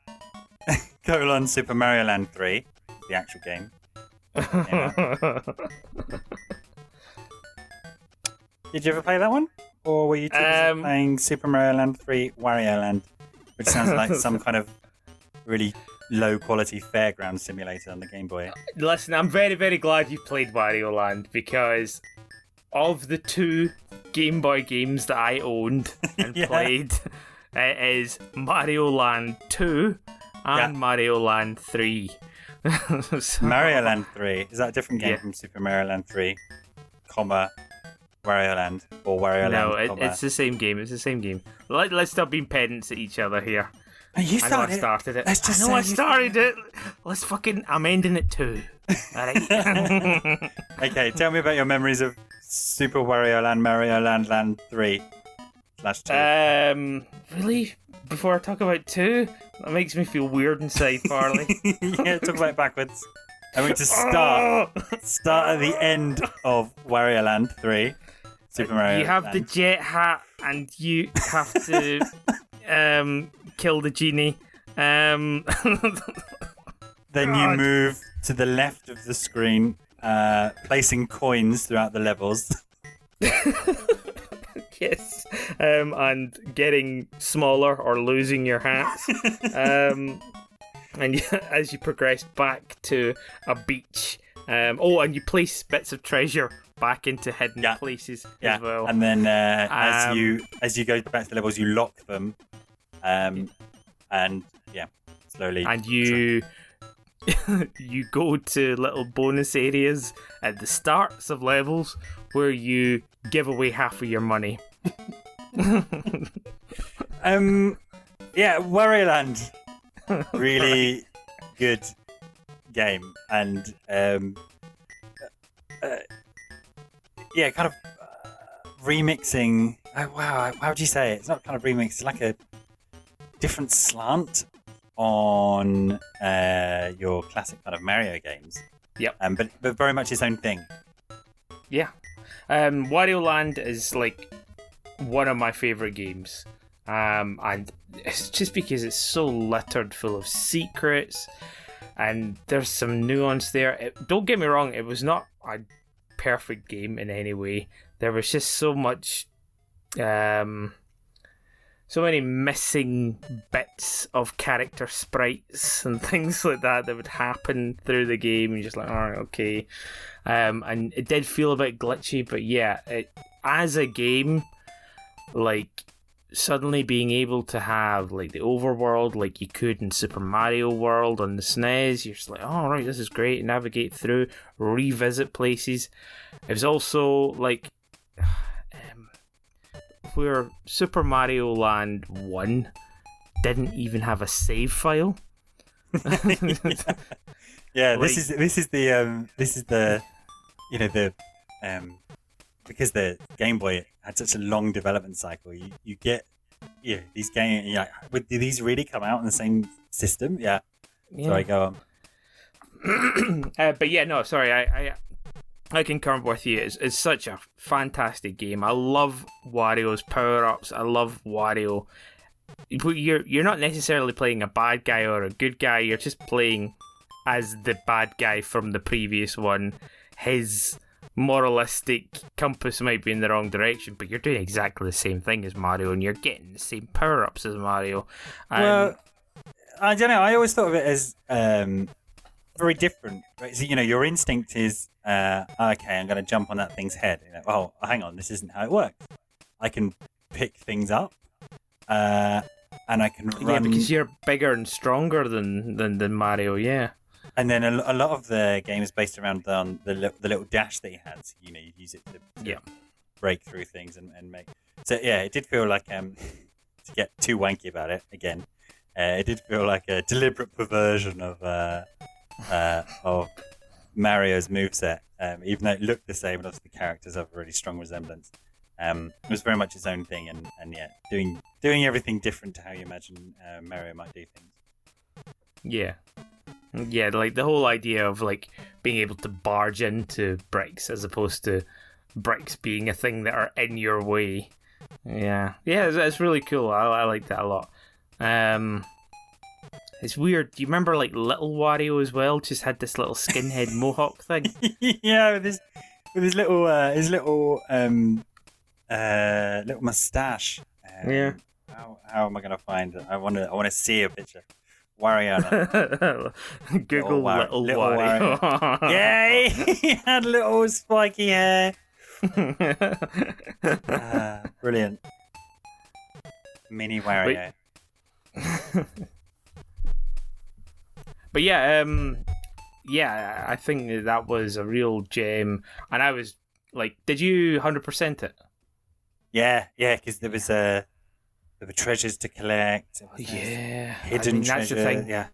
Super Mario Land 3, the actual game. Did you ever play that one? Or were you too busy playing Super Mario Land 3 Wario Land? Which sounds like some kind of really low-quality fairground simulator on the Game Boy. Listen, I'm very, very glad you played Wario Land, because of the 2 Game Boy games that I owned and played, it is Mario Land 2 and Mario Land 3. Mario Land 3? Is that a different game from Super Mario Land 3, Wario Land, or Wario Land? No, it's the same game. It's the same game. Let's stop being pedants at each other here. You started I know I started it. Let's just I started it. I'm ending it too. All right. Okay, tell me about your memories of Super Wario Land, Mario Land 3/2. Really? Before I talk about 2? That makes me feel weird inside, Farley. Yeah, talk about it backwards. I'm going to start at the end of Wario Land 3. Super Mario You have Land. the jet hat, and you have to kill the genie. Then you move to the left of the screen, placing coins throughout the levels. Yes, and getting smaller or losing your hats. And as you progress back to a beach, and you place bits of treasure back into hidden places as well. And then as you go back to the levels, you lock them, and slowly. And you go to little bonus areas at the starts of levels where you give away half of your money. Wario Land, really good game, and kind of remixing. Oh, wow, how would you say it? It's not kind of remix. It's like a different slant on your classic kind of Mario games. Yep. But very much its own thing. Yeah. Wario Land is like one of my favourite games. And it's just because it's so littered full of secrets and there's some nuance there. Don't get me wrong, it was not a perfect game in any way. There was just so much so many missing bits of character sprites and things like that would happen through the game. And just like, all right, okay. And it did feel a bit glitchy, but yeah, as a game, like suddenly being able to have like the overworld like you could in Super Mario World on the SNES, you're just like, oh right, this is great. Navigate through, revisit places. It was also like where Super Mario Land 1 didn't even have a save file. Yeah, this is the because the Game Boy had such a long development cycle. You get these games. Did these really come out in the same system? Yeah. Sorry, go on. But yeah, no, sorry. I concur with you. It's such a fantastic game. I love Wario's power-ups. I love Wario. You're not necessarily playing a bad guy or a good guy. You're just playing as the bad guy from the previous one. His moralistic compass might be in the wrong direction, but you're doing exactly the same thing as Mario, and you're getting the same power-ups as Mario. Well, I don't know. I always thought of it as very different. Right? So, your instinct is, okay, I'm going to jump on that thing's head. Oh, hang on, this isn't how it works. I can pick things up, and I can run. Yeah, because you're bigger and stronger than Mario, yeah. And then a lot of the game is based around the little dash that he had. So, you'd use it to break through things and make. So yeah, it did feel like to get too wanky about it again. It did feel like a deliberate perversion of Mario's moveset, even though it looked the same, and obviously the characters have a really strong resemblance. It was very much its own thing, and doing everything different to how you imagine Mario might do things. Yeah. Yeah, like the whole idea of like being able to barge into bricks as opposed to bricks being a thing that are in your way. Yeah, it's really cool. I like that a lot. It's weird. Do you remember like Little Wario as well? Just had this little skinhead mohawk thing. Yeah, with his little little mustache. Yeah. How am I gonna find it? I want to see a picture. Wario. Google little Wario. Yay! He had little spiky hair. Brilliant. Mini Wario. But yeah, I think that was a real gem. And I was like, did you 100% it? Yeah, because there were treasures to collect. Yeah, hidden treasure. That's the thing. Yeah,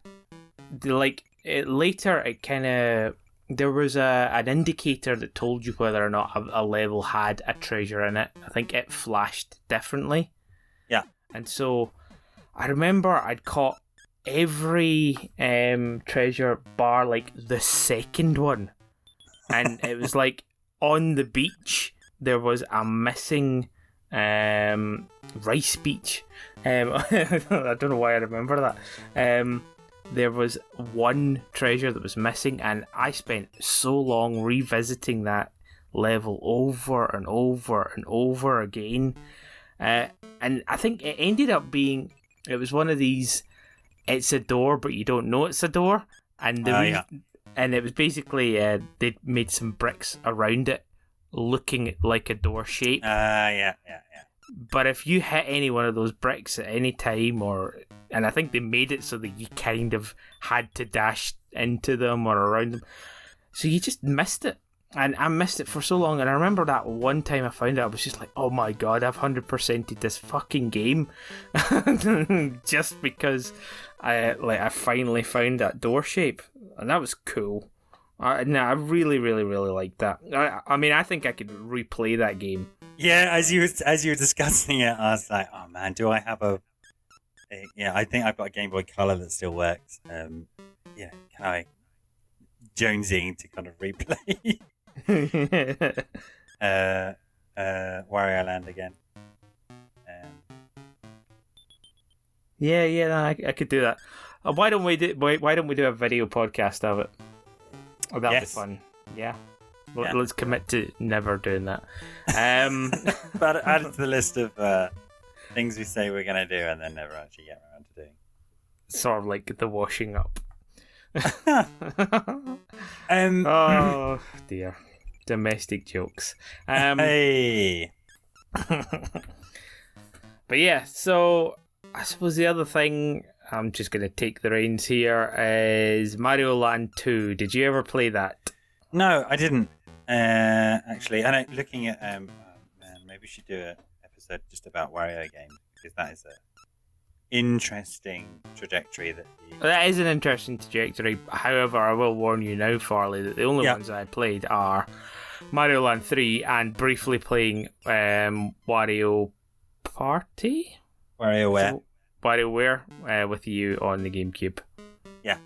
Like later, it kind of there was an indicator that told you whether or not a level had a treasure in it. I think it flashed differently. Yeah. And so I remember I'd caught every treasure bar like the second one. And it was like on the beach there was a missing rice beach. I don't know why I remember that. There was one treasure that was missing, and I spent so long revisiting that level over and over and over again. And I think it ended up being, it was one of these, it's a door, but you don't know it's a door. And and it was basically, they'd made some bricks around it, looking like a door shape. Yeah. But if you hit any one of those bricks at any time, and I think they made it so that you kind of had to dash into them or around them, so you just missed it. And I missed it for so long. And I remember that one time I found it, I was just like, oh my god, I've 100%ed this fucking game. Just because I finally found that door shape. And that was cool. I really, really, really liked that. I mean, I think I could replay that game. Yeah, as you were discussing it, I was like, oh man, do I have I think I've got a Game Boy Color that still works. Can I jonesing to kind of replay Wario Land again? I could do that. Why don't we do a video podcast of it? Oh, that'll be fun. Yeah. Let's commit to never doing that. But add it to the list of things we say we're going to do and then never actually get around to doing. Sort of like the washing up. Oh, dear. Domestic jokes. Hey! But yeah, so I suppose the other thing, I'm just going to take the reins here, is Mario Land 2. Did you ever play that? No, I didn't. Actually, and looking at maybe we should do an episode just about Wario games, because that is a interesting trajectory that is an interesting trajectory. However, I will warn you now, Farley, that the only ones I played are Mario Land 3 and briefly playing Wario Party? WarioWare with you on the GameCube. Yeah,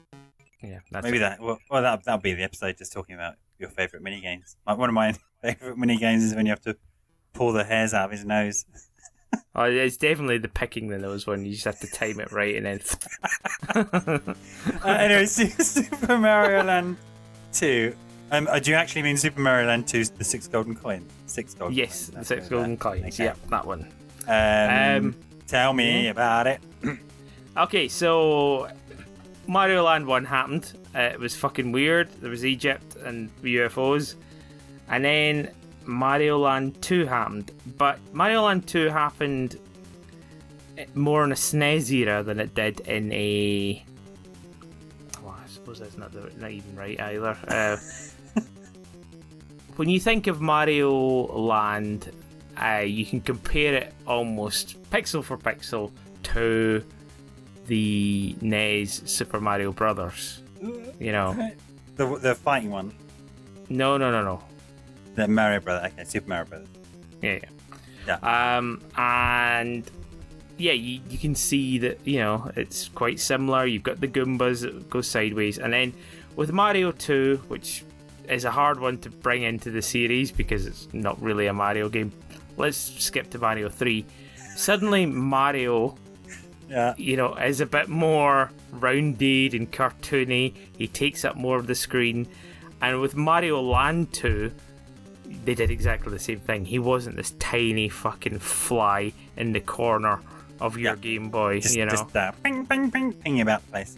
that's maybe that. Well, that'll be the episode, just talking about your favourite mini games. One of my favourite mini games is when you have to pull the hairs out of his nose. Oh, it's definitely the picking the nose one. You just have to time it right and then. Anyway, Super Mario Land 2. Do you actually mean Super Mario Land 2, the 6 golden coins? 6 golden yes, coins. the 6 golden coins. Okay. Yeah, that one. Tell me about it. Okay, so Mario Land 1 happened. It was fucking weird. There was Egypt and UFOs. And then Mario Land 2 happened. But Mario Land 2 happened more in a SNES era than it did in a... Well, I suppose that's not even right either. When you think of Mario Land, you can compare it almost pixel for pixel to the NES Super Mario Brothers. You know, the fighting one. No. The Mario Brothers. Okay, Super Mario Brothers. Yeah. And yeah, you can see that, it's quite similar. You've got the Goombas that go sideways, and then with Mario 2, which is a hard one to bring into the series because it's not really a Mario game. Let's skip to Mario 3. Suddenly Mario, is a bit more rounded and cartoony. He takes up more of the screen. And with Mario Land 2, they did exactly the same thing. He wasn't this tiny fucking fly in the corner of your Game Boy, just ping, ping, ping, ping about the place,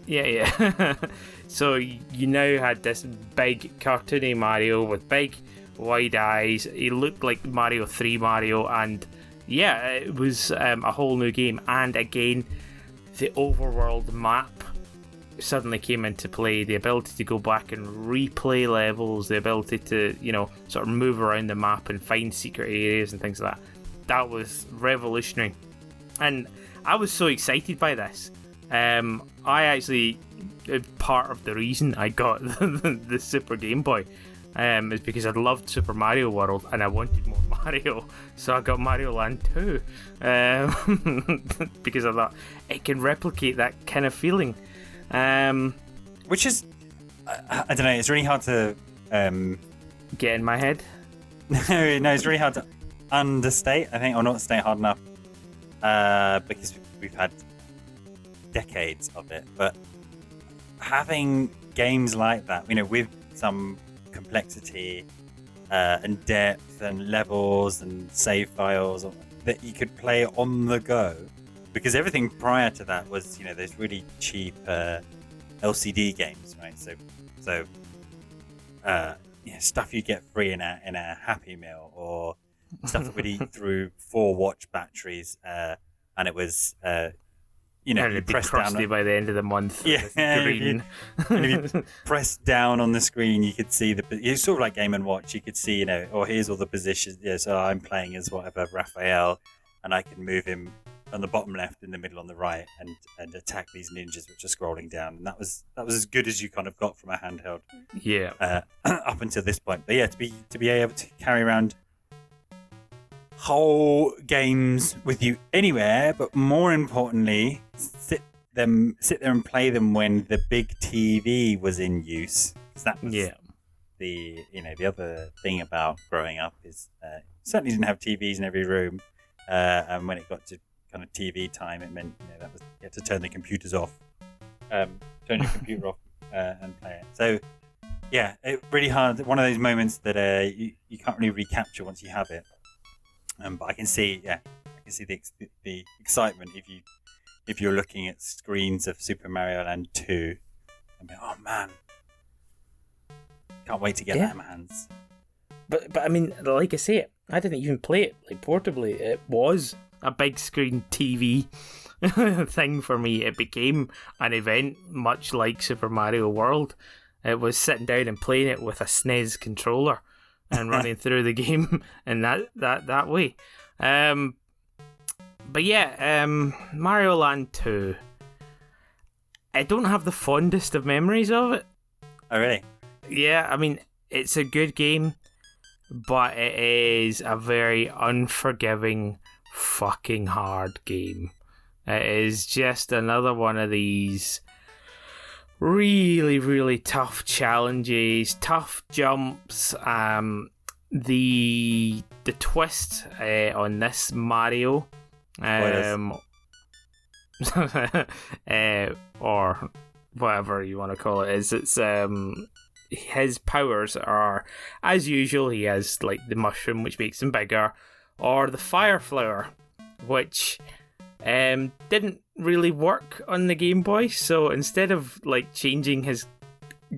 Yeah. So you now had this big cartoony Mario with big wide eyes. He looked like Mario 3 Mario, and it was a whole new game. And again, the overworld map suddenly came into play. The ability to go back and replay levels, the ability to, sort of move around the map and find secret areas and things like that. That was revolutionary. And I was so excited by this. I actually part of the reason I got the Super Game Boy is because I loved Super Mario World and I wanted more Mario, so I got Mario Land 2 because I thought it can replicate that kind of feeling. Which is, I don't know, it's really hard to get in my head. No, it's really hard to understate, I think, or not state hard enough, because we've had decades of it. But having games like that, with some complexity and depth and levels and save files that you could play on the go, because everything prior to that was, those really cheap LCD games, right? So stuff you get free in a Happy Meal, or stuff that would eat through 4 watch batteries, and it was and you it'd be crusty by the end of the month. Yeah, green. if you press down on the screen, you could see it's sort of like Game & Watch. You could see, here's all the positions. Yeah, so I'm playing as whatever Raphael, and I can move him on the bottom left, in the middle on the right, and attack these ninjas which are scrolling down. And that was as good as you kind of got from a handheld. Yeah. Up until this point, but yeah, to be able to carry around whole games with you anywhere, but more importantly, sit there and play them when the big TV was in use. That was the other thing about growing up is certainly didn't have TVs in every room, and when it got to kind of TV time, it meant that was, you had to turn the computers off, turn your computer off, and play it. So yeah, it really hard. One of those moments that you can't really recapture once you have it. But I can see the excitement if you're looking at screens of Super Mario Land 2 and be, oh man, can't wait to get that in my hands. But I mean, like I say, I didn't even play it like portably. It was a big screen TV thing for me. It became an event much like Super Mario World. It was sitting down and playing it with a SNES controller and running through the game in that way. But yeah, Mario Land 2. I don't have the fondest of memories of it. Oh, really? Yeah, I mean, it's a good game, but it is a very unforgiving, fucking hard game. It is just another one of these really, really tough challenges, tough jumps. The twist on this Mario, or whatever you want to call it, is it's his powers are, as usual, he has like the mushroom, which makes him bigger, or the fire flower, which didn't really work on the Game Boy. So instead of like changing his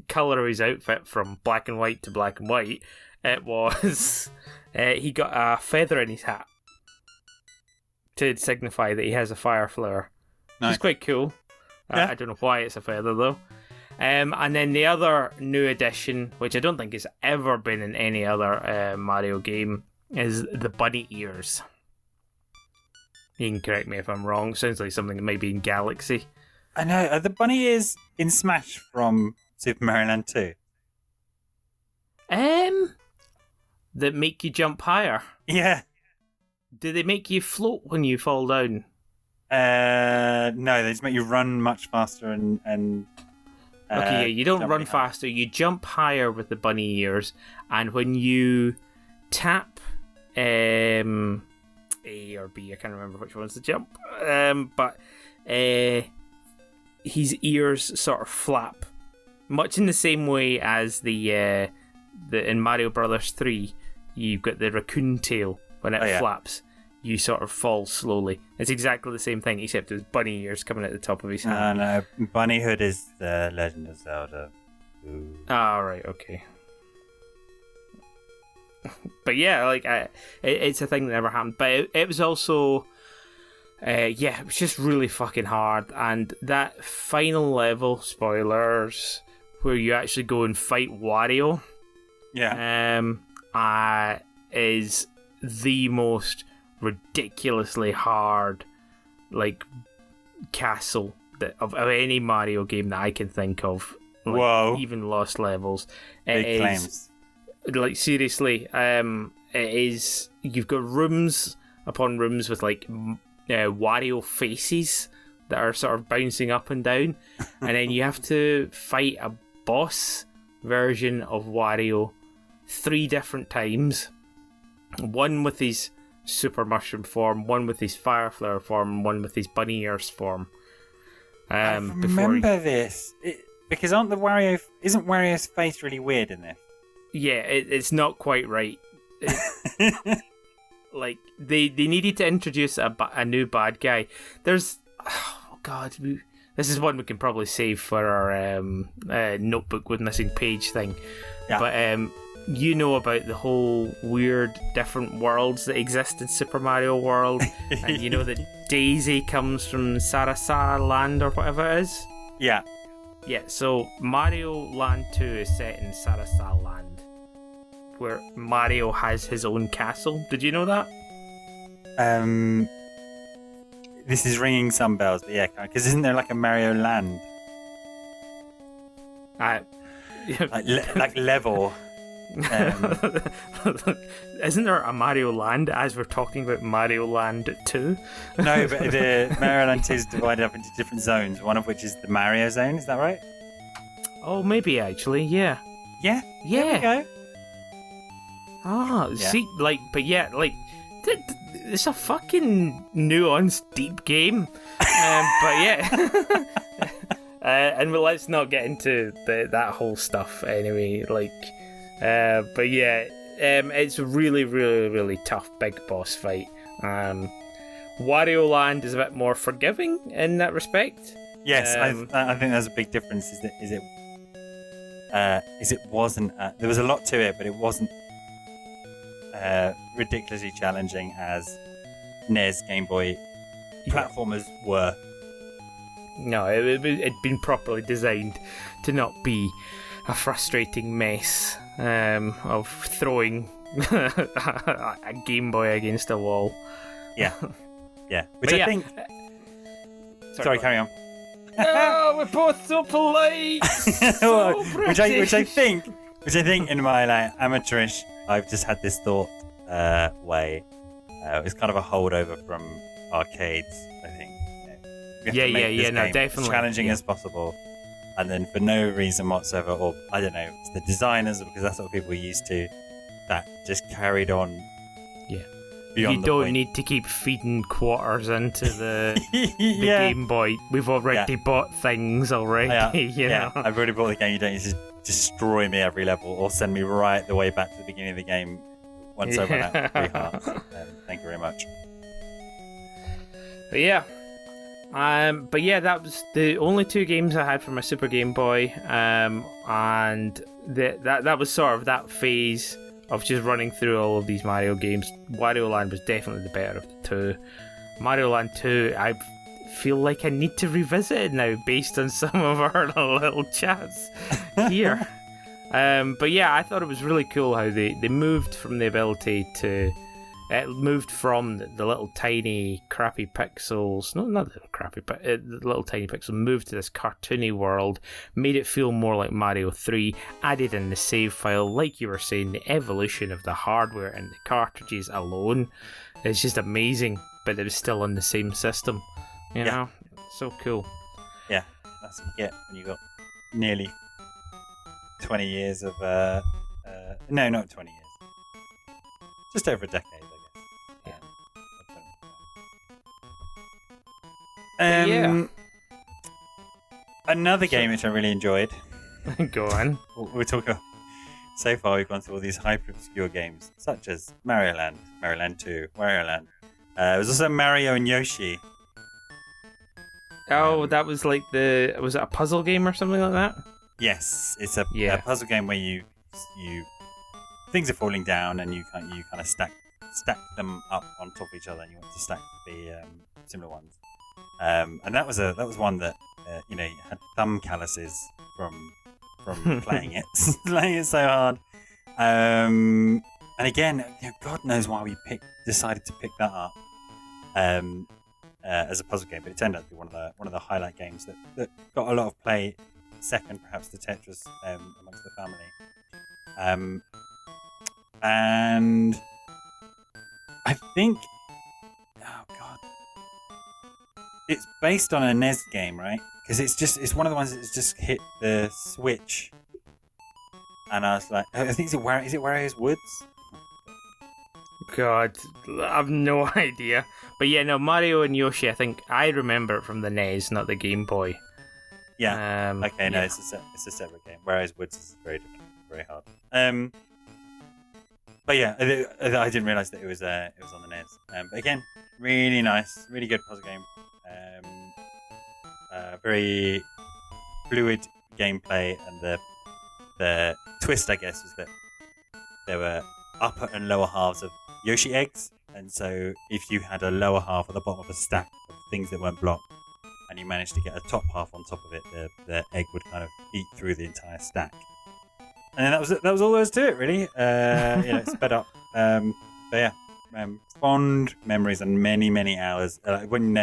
colour of his outfit from black and white to black and white, it was he got a feather in his hat to signify that he has a fire flower. Nice. It's quite cool. Yeah. I don't know why it's a feather though. And then the other new addition, which I don't think has ever been in any other Mario game, is the bunny ears. You can correct me if I'm wrong. Sounds like something that might be in Galaxy. I know. Are the bunny ears in Smash from Super Mario Land 2? That make you jump higher. Yeah. Do they make you float when you fall down? No, they just make you run much faster and okay, yeah, you don't run faster. You jump higher with the bunny ears, and when you tap A or B, I can't remember which one's the jump. But his ears sort of flap, much in the same way as the in Mario Brothers 3, you've got the raccoon tail. When it flaps, you sort of fall slowly. It's exactly the same thing, except there's bunny ears coming at the top of his head. No, Bunnyhood is the Legend of Zelda. Ooh. Ah, right, okay. But yeah, like it's a thing that never happened. But it was also, it was just really fucking hard. And that final level, spoilers, where you actually go and fight Wario, is the most ridiculously hard, like, castle of any Mario game that I can think of. Like, Whoa! Even Lost Levels. Big claims. Like seriously, it is. You've got rooms upon rooms with like Wario faces that are sort of bouncing up and down, and then you have to fight a boss version of Wario 3 different times. One with his super mushroom form, one with his fire flower form, and one with his bunny ears form. I remember this because isn't Wario's face really weird in this? Yeah, it's not quite right. Like they needed to introduce a new bad guy. There's this is one we can probably save for our notebook with missing page thing. Yeah. But you know about the whole weird different worlds that exist in Super Mario World, and you know that Daisy comes from Sarasa Land or whatever it is. Yeah. Yeah. So Mario Land 2 is set in Sarasa Land, where Mario has his own castle. Did you know that? This is ringing some bells, but yeah, because isn't there like a Mario Land? Like level. Isn't there a Mario Land as we're talking about Mario Land 2? No, but the Mario Land 2 is divided up into different zones, one of which is the Mario zone, is that right? Oh, maybe actually, yeah. Yeah? Yeah. There we go. Ah, Yeah. see, like, but yeah, like, it's a fucking nuanced, deep game. But yeah. And let's not get into that whole stuff anyway. Like, but yeah, it's a really, really, really tough big boss fight. Wario Land is a bit more forgiving in that respect. Yes, I think there's a big difference. Is it wasn't there was a lot to it, but it wasn't ridiculously challenging as NES Game Boy platformers were. No, it'd been properly designed to not be a frustrating mess of throwing a Game Boy against a wall. Yeah, yeah. Which But I yeah, think. Sorry, carry on. Oh, we're both so polite. So which I think in my like amateurish, I've just had this thought way. It's kind of a holdover from arcades, I think. We have to make this game definitely. as challenging as possible, and then for no reason whatsoever, or I don't know, it's the designers, because that's what people are used to, that just carried on. Yeah. Beyond You the don't point. need to keep feeding quarters into the Yeah. Game Boy. We've already bought things already. You know? I've already bought the game. You don't need to destroy me every level or send me right the way back to the beginning of the game once I run out of 3 hearts. Thank you very much. But yeah. But yeah, that was the only 2 games I had for my Super Game Boy. And that was sort of that phase of just running through all of these Mario games. Wario Land was definitely the better of the 2. Mario Land 2, I feel like I need to revisit it now based on some of our little chats here. But yeah, I thought it was really cool how they moved from the ability to... It moved from the little tiny crappy pixels, no, not the crappy, but the little tiny pixels, moved to this cartoony world, made it feel more like Mario 3, added in the save file, like you were saying, the evolution of the hardware and the cartridges alone is just amazing, but it was still on the same system, you know? So cool. Yeah, that's what you get when you got nearly 20 years of, no, not 20 years, just over a decade. Yeah. Another game which I really enjoyed. Go on. We're talking. So far, we've gone through all these hyper obscure games, such as Mario Land, Mario Land 2, Wario Land. It was also Mario and Yoshi. Oh, that was like was it a puzzle game or something like that? Yes, it's a puzzle game where you things are falling down and you kind of stack them up on top of each other, and you want to stack the similar ones. And that was one that you had thumb calluses from playing it so hard. And again, God knows why we decided to pick that up. as a puzzle game, but it turned out to be one of the highlight games that got a lot of play. Second, perhaps, to Tetris amongst the family. And I think, oh god, it's based on a NES game, right? Because it's one of the ones that's just hit the Switch, and I was like, I think is it Wario's Woods? God, I have no idea. But yeah, no, Mario and Yoshi, I think I remember it from the NES, not the Game Boy. Yeah. Okay, no, yeah. it's a separate game. Wario's Woods is very different, very hard. But yeah, I didn't realise that it was on the NES. But again, really nice, really good puzzle game. Very fluid gameplay, and the twist, I guess, was that there were upper and lower halves of Yoshi eggs, and so if you had a lower half at the bottom of a stack of things that weren't blocked, and you managed to get a top half on top of it, the egg would kind of eat through the entire stack. And then that was all there was to it, really. It sped up. But yeah, fond memories and many hours. When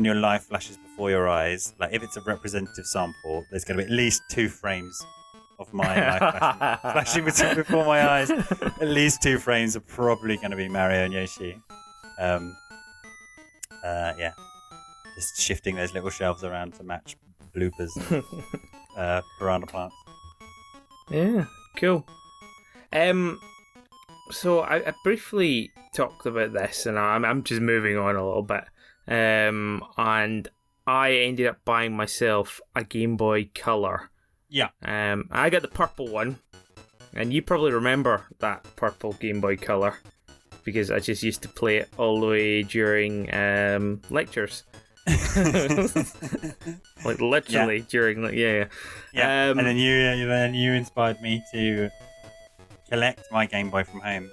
your life flashes before your eyes, like if it's a representative sample, there's going to be at least 2 frames of my life flashing before my eyes. At least 2 frames are probably going to be Mario and Yoshi. Yeah, just shifting those little shelves around to match bloopers, piranha plants. Yeah, cool. So I briefly talked about this, and I'm just moving on a little bit. And I ended up buying myself a Game Boy Color. Yeah. I got the purple one, and you probably remember that purple Game Boy Color because I just used to play it all the way during lectures. Like literally during yeah. And then you inspired me to collect my Game Boy from home,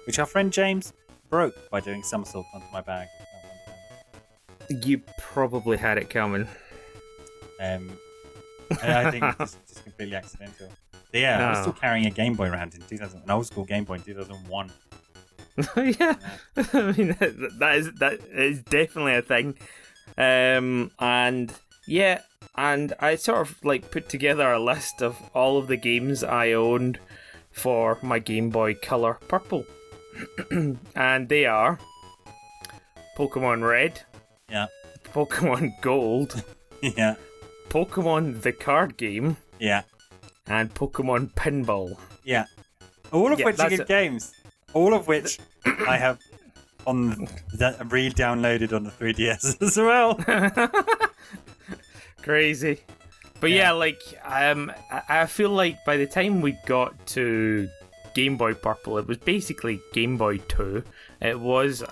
which our friend James broke by doing somersaults onto my bag. You probably had it coming. I think it's just completely accidental. But yeah, I was still carrying a Game Boy around in 2000, an old school Game Boy in 2001. Yeah, I mean that is definitely a thing. And yeah, and I sort of like put together a list of all of the games I owned for my Game Boy Color Purple, and they are Pokemon Red, yeah, Pokemon Gold, yeah, Pokemon the card game, yeah, and Pokemon Pinball. Yeah, all of which are good games. All of which I have re-downloaded on the 3DS as well. Crazy. But yeah, like I feel like by the time we got to Game Boy Purple, it was basically Game Boy 2. It was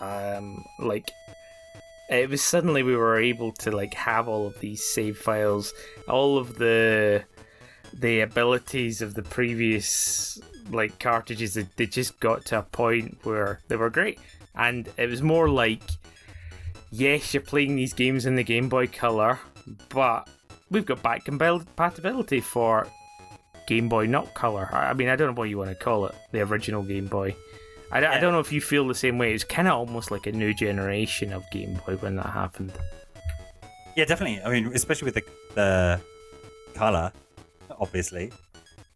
it was suddenly we were able to like have all of these save files, all of the abilities of the previous like cartridges. They just got to a point where they were great, and it was more like, yes, you're playing these games in the Game Boy Color, but we've got back compatibility for Game Boy not Color. I mean, I don't know what you want to call it, the original Game Boy. I don't know if you feel the same way. It's kind of almost like a new generation of Game Boy when that happened. Yeah, definitely. I mean, especially with the Color, obviously.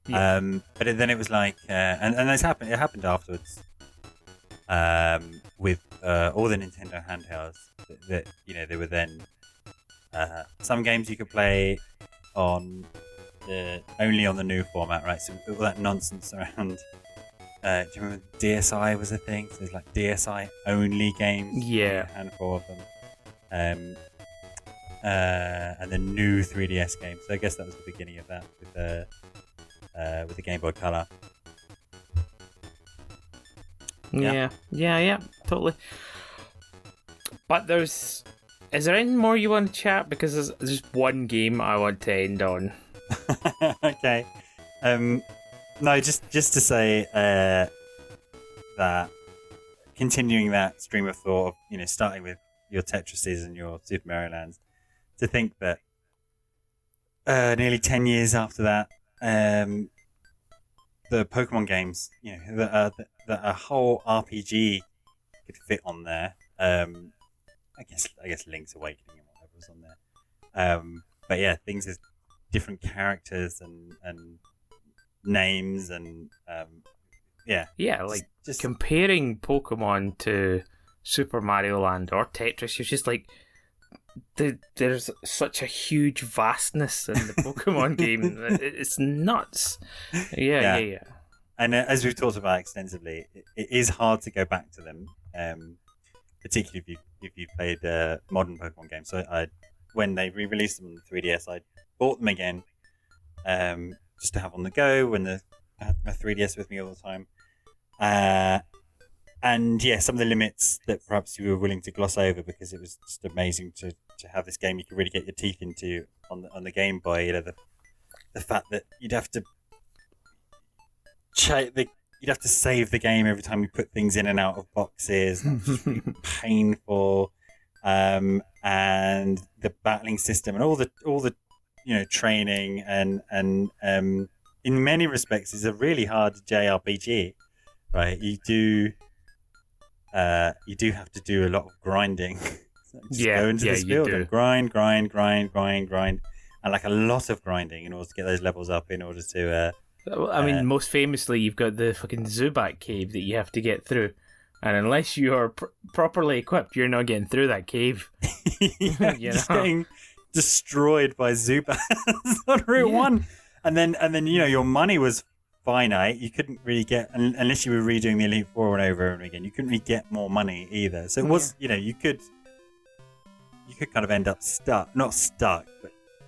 Yeah. But then it was like, and it happened afterwards, with all the Nintendo handhelds. That they were then some games you could play on only on the new format, right? So all that nonsense around. Do you remember DSi was a thing? So there's like DSi only games. Yeah, a handful of them. And the new 3DS game. So I guess that was the beginning of that with the Game Boy Color. Yeah, totally. But is there any more you want to chat? Because there's just one game I want to end on. Okay. No, just to say that continuing that stream of thought of starting with your Tetrises and your Super Mario Lands, to think that nearly 10 years after that, the Pokemon games, that a whole RPG could fit on there, I guess Link's Awakening and whatever was on there. But yeah, things as different characters and names and Yeah, like just comparing Pokemon to Super Mario Land or Tetris, you're just like, there's such a huge vastness in the Pokemon game. It's nuts. Yeah. And as we've talked about extensively, it is hard to go back to them, particularly if you played modern Pokemon games. So when they re-released them on the 3DS, I bought them again just to have on the go when I had my 3DS with me all the time. And yeah, some of the limits that perhaps you were willing to gloss over because it was just amazing to have this game you could really get your teeth into on the Game Boy. You know, the fact that you'd have to save the game every time you put things in and out of boxes. Just really painful. And the battling system and all the training and in many respects is a really hard JRPG, right? You do have to do a lot of grinding. Go into this field and grind, and like a lot of grinding in order to get those levels up. In order to, I mean, most famously, you've got the fucking Zubat cave that you have to get through, and unless you are properly equipped, you're not getting through that cave. Just getting destroyed by Zubats on Route 1, and then your money was finite. You couldn't really get, unless you were redoing the Elite Four and over again, you couldn't really get more money either. So it was, you could kind of end up not stuck,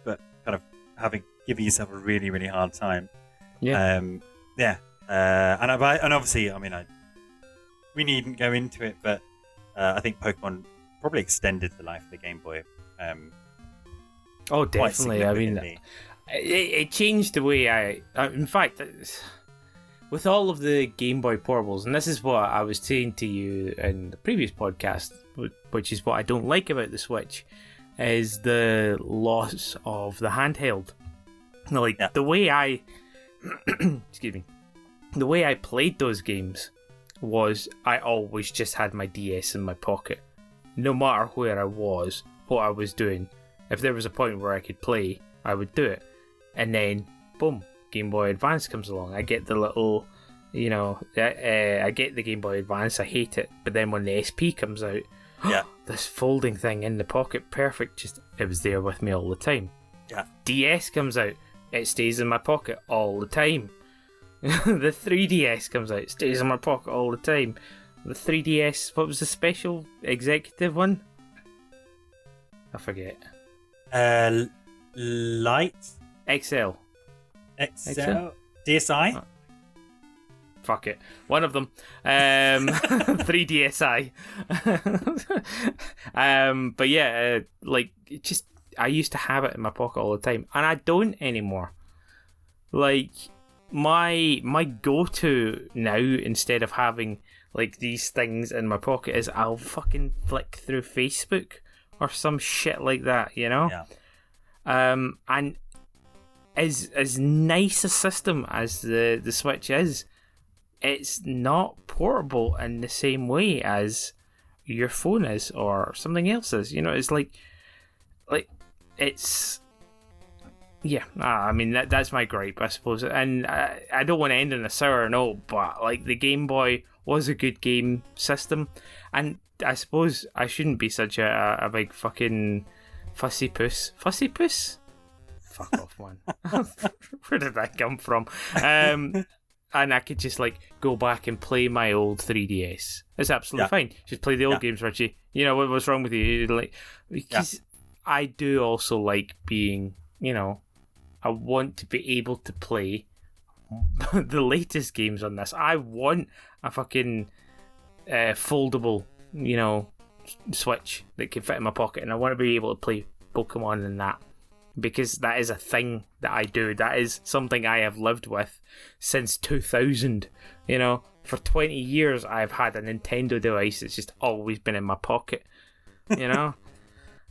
but kind of giving yourself a really, really hard time. And obviously, I mean, we needn't go into it, but I think Pokemon probably extended the life of the Game Boy. Oh, definitely. I mean, it changed the way in fact, with all of the Game Boy portables, and this is what I was saying to you in the previous podcast, which is what I don't like about the Switch, is the loss of the handheld. Like, the way I excuse me, the way I played those games was I always just had my DS in my pocket, no matter where I was, what I was doing. If there was a point where I could play, I would do it. And then, boom, Game Boy Advance comes along. I get the little, I get the Game Boy Advance. I hate it. But then when the SP comes out, this folding thing in the pocket, perfect. Just, it was there with me all the time. Yeah. DS comes out. It stays in my pocket all the time. The 3DS comes out. It stays in my pocket all the time. The 3DS, what was the special executive one? I forget. Light? XL. DSi? Oh. Fuck it. One of them. 3DSi. But yeah, I used to have it in my pocket all the time, and I don't anymore. Like, my go-to now, instead of having like these things in my pocket, is I'll fucking flick through Facebook or some shit like that, Yeah. And as nice a system as the Switch is, it's not portable in the same way as your phone is or something else is. It's like it's. Yeah, I mean that's my gripe, I suppose, and I don't want to end on a sour note, but like the Game Boy was a good game system, and I suppose I shouldn't be such a big fucking fussy puss. Fussy puss? Fuck off, man. Where did that come from? And I could just like go back and play my old 3DS. It's absolutely fine. Just play the old games, Richie. What's wrong with you? Like, because I do also like being, I want to be able to play the latest games on this. I want a fucking foldable, Switch that can fit in my pocket, and I want to be able to play Pokemon and that, because that is a thing that I do. That is something I have lived with since 2000. For 20 years I've had a Nintendo device that's just always been in my pocket,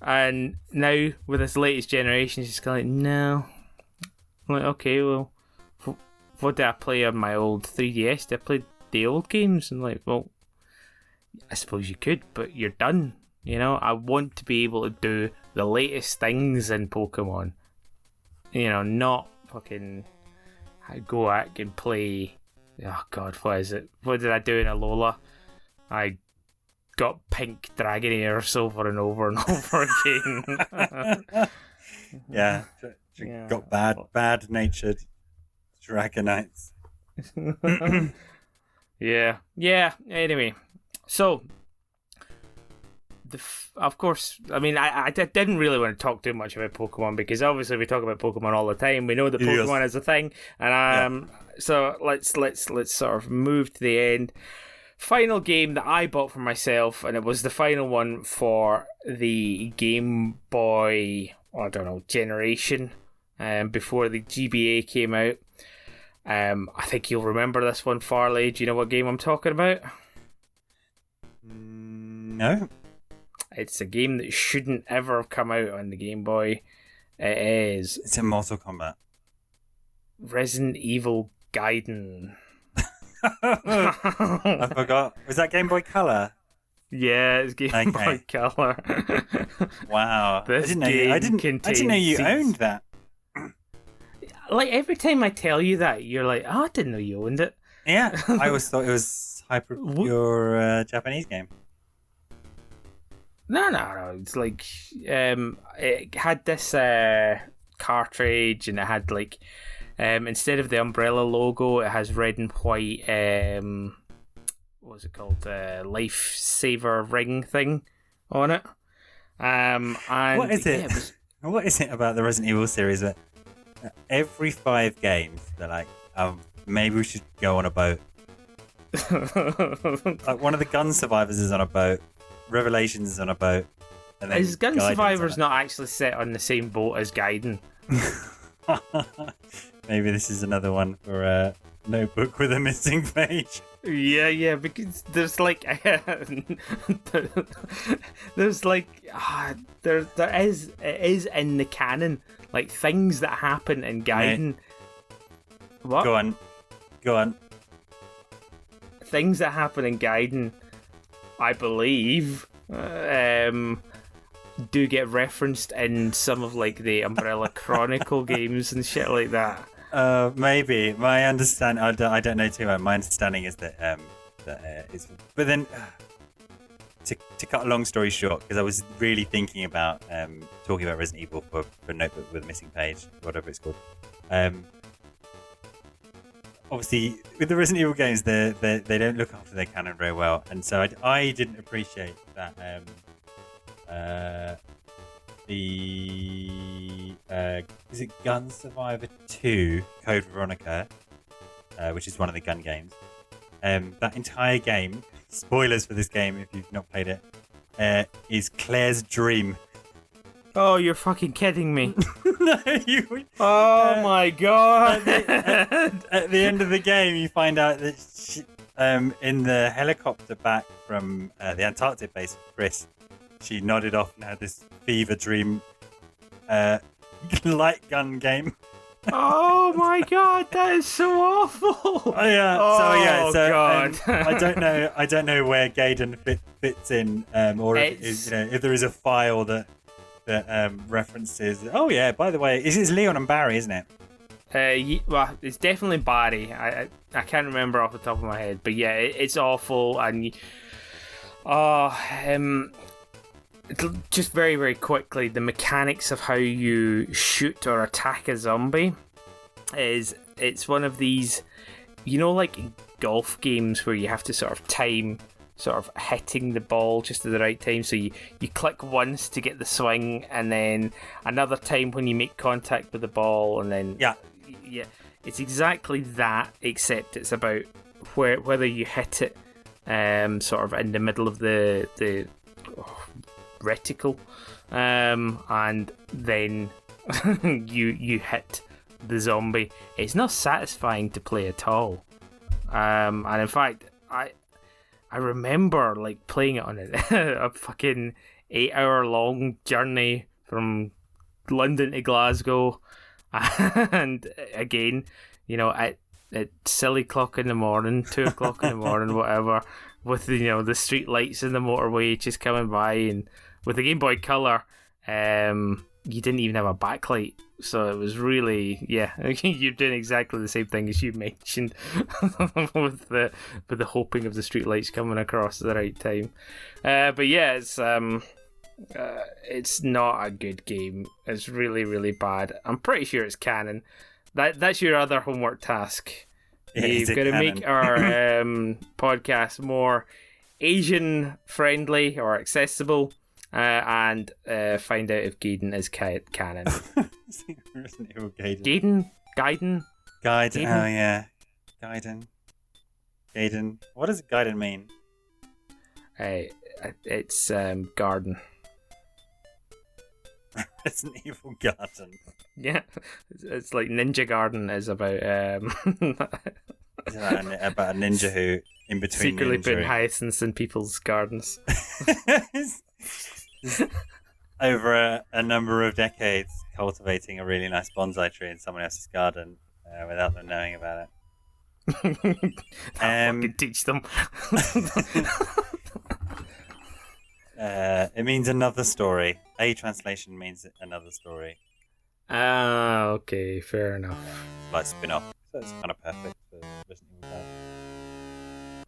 And now with this latest generation, it's just kind of like, no. I'm like, okay, well, what did I play on my old 3DS? Did I play the old games? And like, well, I suppose you could, but you're done. You know, I want to be able to do the latest things in Pokemon. You know, not fucking go out and play. Oh God, what is it? What did I do in Alola? I got pink Dragonairs over and over and over again. Yeah, got bad-natured Dragonites. Yeah. Anyway, so of course, I mean, I didn't really want to talk too much about Pokemon because obviously we talk about Pokemon all the time. We know that Pokemon is a thing, and so let's sort of move to the end. Final game that I bought for myself, and it was the final one for the Game Boy, I don't know, generation, before the GBA came out. I think you'll remember this one, Farley. Do you know what game I'm talking about? No. It's a game that shouldn't ever have come out on the Game Boy. It is... It's in Mortal Kombat. Resident Evil Gaiden. I forgot. Was that Game Boy Color? Yeah, it's Game Boy Color. Wow. I didn't know you owned that. Like, every time I tell you that, you're like, oh, I didn't know you owned it. Yeah, I always thought it was pure Japanese game. No. It's like, it had this cartridge, and it had like, instead of the umbrella logo, it has red and white. What was it called? Lifesaver ring thing on it. And what is it? What is it about the Resident Evil series that every 5 games they're like, maybe we should go on a boat? Like one of the Gun Survivors is on a boat. Revelations is on a boat. And then is Gun Survivors not actually set on the same boat as Gaiden? Maybe this is another one for a notebook with a missing page. Yeah, because there's like, there's like, it is in the canon, like things that happen in Gaiden. What? Go on. Things that happen in Gaiden, I believe, do get referenced in some of like the Umbrella Chronicle games and shit like that. Maybe. My understanding, I don't know too much. My understanding is that it's. But then, to cut a long story short, because I was really thinking about talking about Resident Evil for Notebook with a Missing Page, whatever it's called. Obviously, with the Resident Evil games, they don't look after their canon very well, and so I didn't appreciate that. Is it Gun Survivor 2 Code Veronica, which is one of the gun games. That entire game, spoilers for this game if you've not played it, is Claire's dream. Oh, you're fucking kidding me. No, oh my god. At the end of the game, you find out that she, in the helicopter back from the Antarctic base of Chris, she nodded off and had this fever dream light gun game. Oh my god, that is so awful. Oh yeah. Oh, so god. I don't know where Gaiden fits in, or if it is, if there is a file that references. Oh yeah. By the way, it's Leon and Barry, isn't it? Well, it's definitely Barry. I can't remember off the top of my head, but yeah, it's awful. And just very, very quickly, the mechanics of how you shoot or attack a zombie it's one of these, like in golf games where you have to sort of time sort of hitting the ball just at the right time. So you click once to get the swing, and then another time when you make contact with the ball, and then yeah, it's exactly that, except it's about whether you hit it sort of in the middle of the reticle, and then you hit the zombie. It's not satisfying to play at all, and in fact I remember like playing it on a fucking 8-hour long journey from London to Glasgow, and again, at silly clock in the morning, 2 o'clock in the morning, whatever, with the street lights in the motorway just coming by, and with the Game Boy Color, you didn't even have a backlight, so it was really you're doing exactly the same thing as you mentioned with the hoping of the street lights coming across at the right time. But yeah, it's not a good game. It's really, really bad. I'm pretty sure it's canon. That's your other homework task. You've got to make our podcast more Asian friendly or accessible, and find out if Gaiden is canon. Resident Evil Gaiden. Gaiden. Oh yeah, Gaiden. What does Gaiden mean? It's garden. Resident Evil Garden. Yeah, it's like Ninja Garden is about Is that about a ninja who, in between secretly ninja, putting hyacinths in people's gardens. over a number of decades, cultivating a really nice bonsai tree in someone else's garden without them knowing about it. Fucking teach them. It means another story. A translation means another story. Ah, okay, fair enough. Like spin-off, so it's kind of perfect for Resident Evil 5.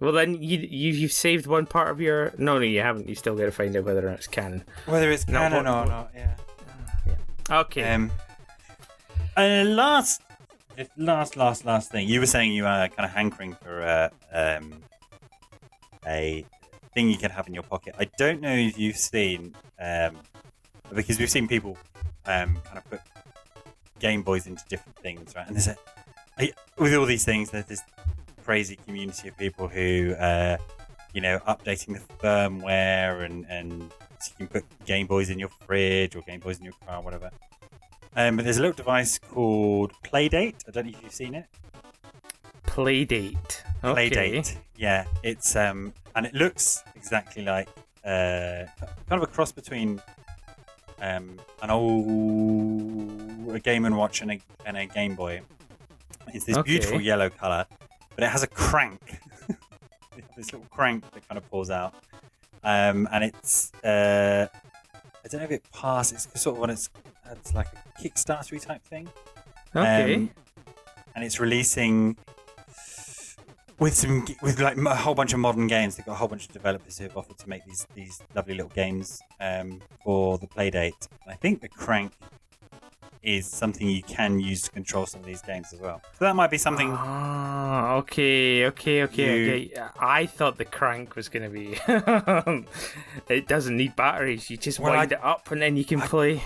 Well, then you've saved one part of your. No, you haven't. You still got to find out whether or not it's canon. Whether it's canon or not, yeah. Okay. And last thing. You were saying you are kind of hankering for a thing you can have in your pocket. I don't know if you've seen, because we've seen people kind of put Game Boys into different things, right? And there's with all these things, there's this crazy community of people who, updating the firmware and so you can put Game Boys in your fridge or Game Boys in your car, whatever. But there's a little device called Playdate. I don't know if you've seen it. Playdate. Okay. Playdate. Yeah, it's and it looks exactly like kind of a cross between a Game & Watch and a Game Boy. It's this beautiful yellow color, but it has a crank. This little crank that kind of pulls out, and it's I don't know if it passes. It's sort of when it's like a Kickstarter type thing. Okay. And it's releasing with like a whole bunch of modern games. They've got a whole bunch of developers who have offered to make these lovely little games for the Playdate. And I think the crank is something you can use to control some of these games as well. So that might be something. Ah, okay. I thought the crank was going to be. It doesn't need batteries. You just wind it up and then you can play.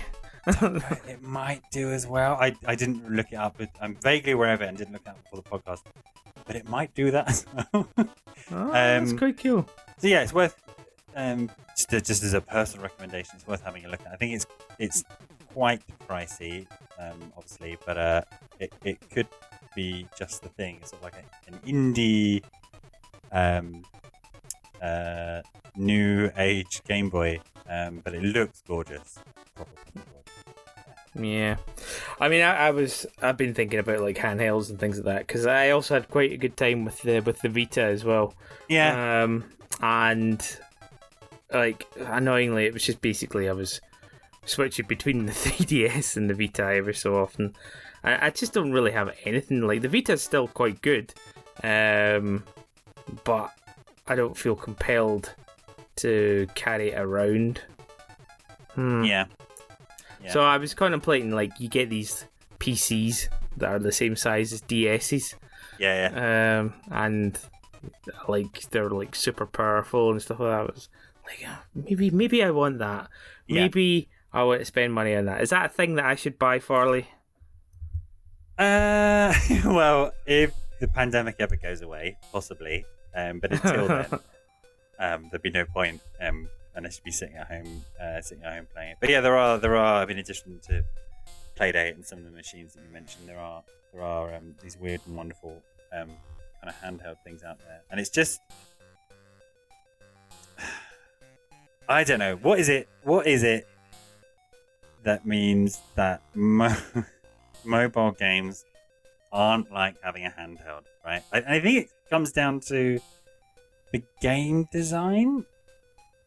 It might do as well. I didn't look it up. I'm vaguely aware of it and didn't look it up before the podcast. But it might do that as well. That's quite cool. So yeah, it's worth. Just as a personal recommendation, it's worth having a look at. I think it's quite pricey, obviously, but it could be just the thing. It's sort of like an indie, new age Game Boy, but it looks gorgeous. Yeah, I mean, I've been thinking about like handhelds and things like that because I also had quite a good time with the Vita as well. Yeah, and like annoyingly, it was just basically I was switching between the 3DS and the Vita every so often. I just don't really have anything like the Vita's still quite good, but I don't feel compelled to carry it around. Yeah. So I was contemplating, like, you get these PCs that are the same size as DS's. Yeah. And, like, they're, like, super powerful and stuff like that. I was like, maybe I want that. Yeah. Maybe I want to spend money on that. Is that a thing that I should buy, Farley? Well, if the pandemic ever goes away, possibly. But until then, there'd be no point. Unless you'd be sitting at home playing it. But yeah, there are. In addition to Playdate and some of the machines that you mentioned, there are these weird and wonderful kind of handheld things out there, and it's just, I don't know, what is it that means that mobile games aren't like having a handheld, right? I think it comes down to the game design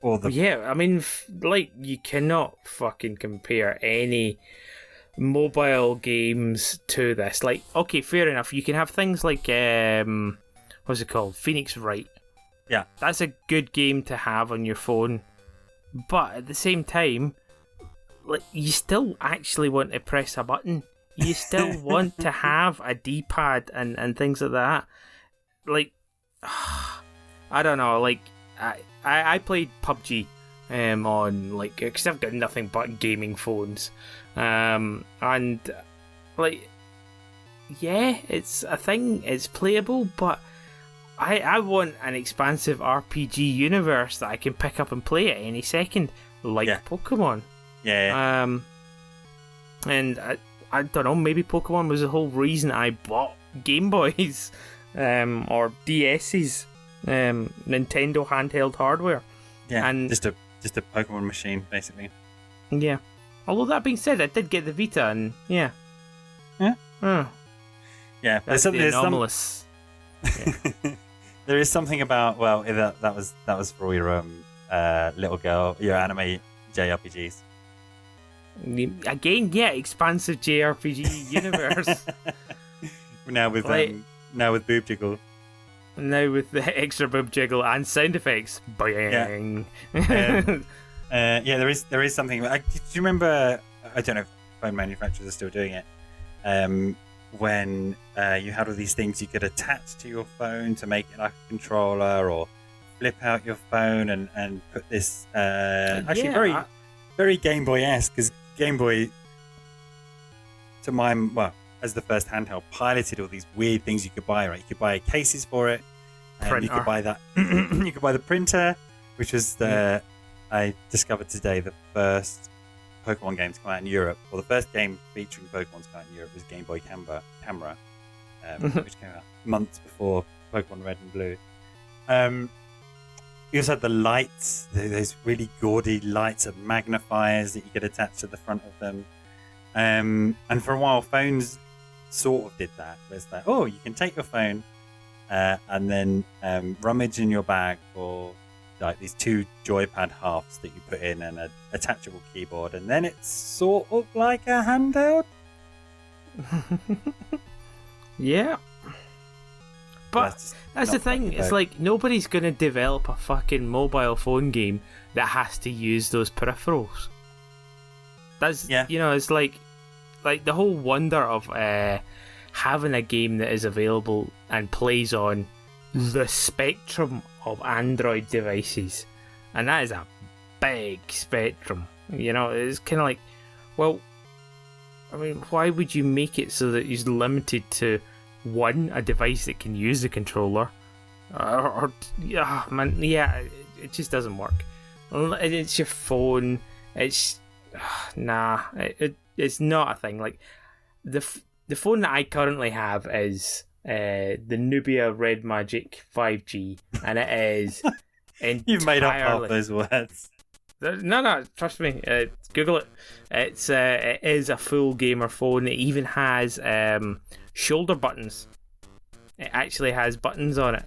or the Yeah, I mean, like, you cannot fucking compare any mobile games to this. Like, okay, fair enough. You can have things like what's it called? Phoenix Wright. Yeah. That's a good game to have on your phone. But at the same time, like, you still actually want to press a button. You still want to have a D-pad and things like that. Like, I don't know. Like, I played PUBG on, like, because I've got nothing but gaming phones. And, like, yeah, it's a thing. It's playable, but I want an expansive RPG universe that I can pick up and play at any second, like Pokemon. Yeah. And I don't know, maybe Pokemon was the whole reason I bought Game Boys or DS's, Nintendo handheld hardware. Yeah, and just a Pokemon machine, basically. Yeah. Although that being said, I did get the Vita, and yeah. Yeah? Yeah. That's the anomalous. There is something about, well, that was for your little girl, your anime JRPGs. Again, yeah, expansive JRPG universe. now with boob jiggle. Now with the extra boob jiggle and sound effects. Bang. Yeah, there is something. Do you remember? I don't know if phone manufacturers are still doing it. When you had all these things you could attach to your phone to make it like a controller, or flip out your phone and put this very Game Boy-esque, because Game Boy, to mine, well, as the first handheld, piloted all these weird things you could buy. Right, you could buy cases for it, and you could buy that. You could buy the printer, which was I discovered today the first Pokemon game to come out in Europe. Well, the first game featuring Pokemon to come out in Europe was Game Boy Camera, which came out months before Pokemon Red and Blue. You also had the lights, those really gaudy lights and magnifiers that you could attach to the front of them. And for a while, phones sort of did that. There's like, oh, you can take your phone and then rummage in your bag for like these two joypad halves that you put in and an attachable keyboard, and then it's sort of like a handheld. Yeah. But that's the thing, it's like nobody's going to develop a fucking mobile phone game that has to use those peripherals. That's, you know, it's like the whole wonder of having a game that is available and plays on the spectrum of Android devices. And that is a big spectrum. You know, it's kind of like, well, I mean, why would you make it so that it's limited to a device that can use the controller, or it just doesn't work. It's your phone. It's it's not a thing. Like the phone that I currently have is the Nubia Red Magic 5G, and it is You've made up half those words. No, trust me. Google it. It is a full gamer phone. It even has shoulder buttons. It actually has buttons on it.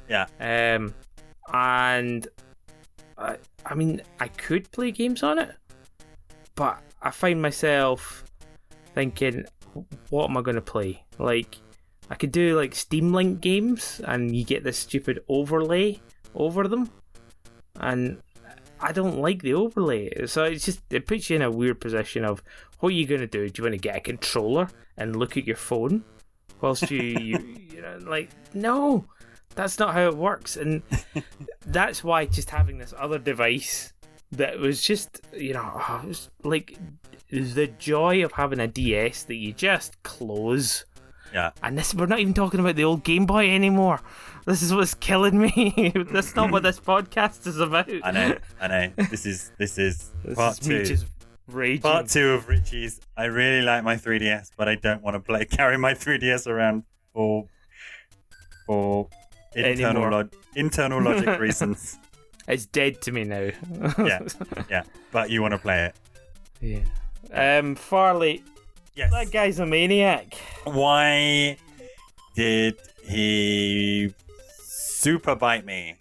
Yeah. And I mean, I could play games on it, but I find myself thinking, what am I going to play? Like, I could do like Steam Link games, and you get this stupid overlay over them, and I don't like the overlay. So it puts you in a weird position of, what are you going to do? Do you want to get a controller and look at your phone whilst you know, like, no, that's not how it works. And that's why just having this other device that was just, you know, it was like the joy of having a DS that you just close. Yeah. And we're not even talking about the old Game Boy anymore. This is what's killing me. That's not what this podcast is about. I know. This is part two. Just raging. Part two of Richie's. I really like my 3DS, but I don't want to carry my 3DS around for internal logic reasons. It's dead to me now. Yeah. But you want to play it. Yeah. Farley. Yes. That guy's a maniac. Why did he super bite me?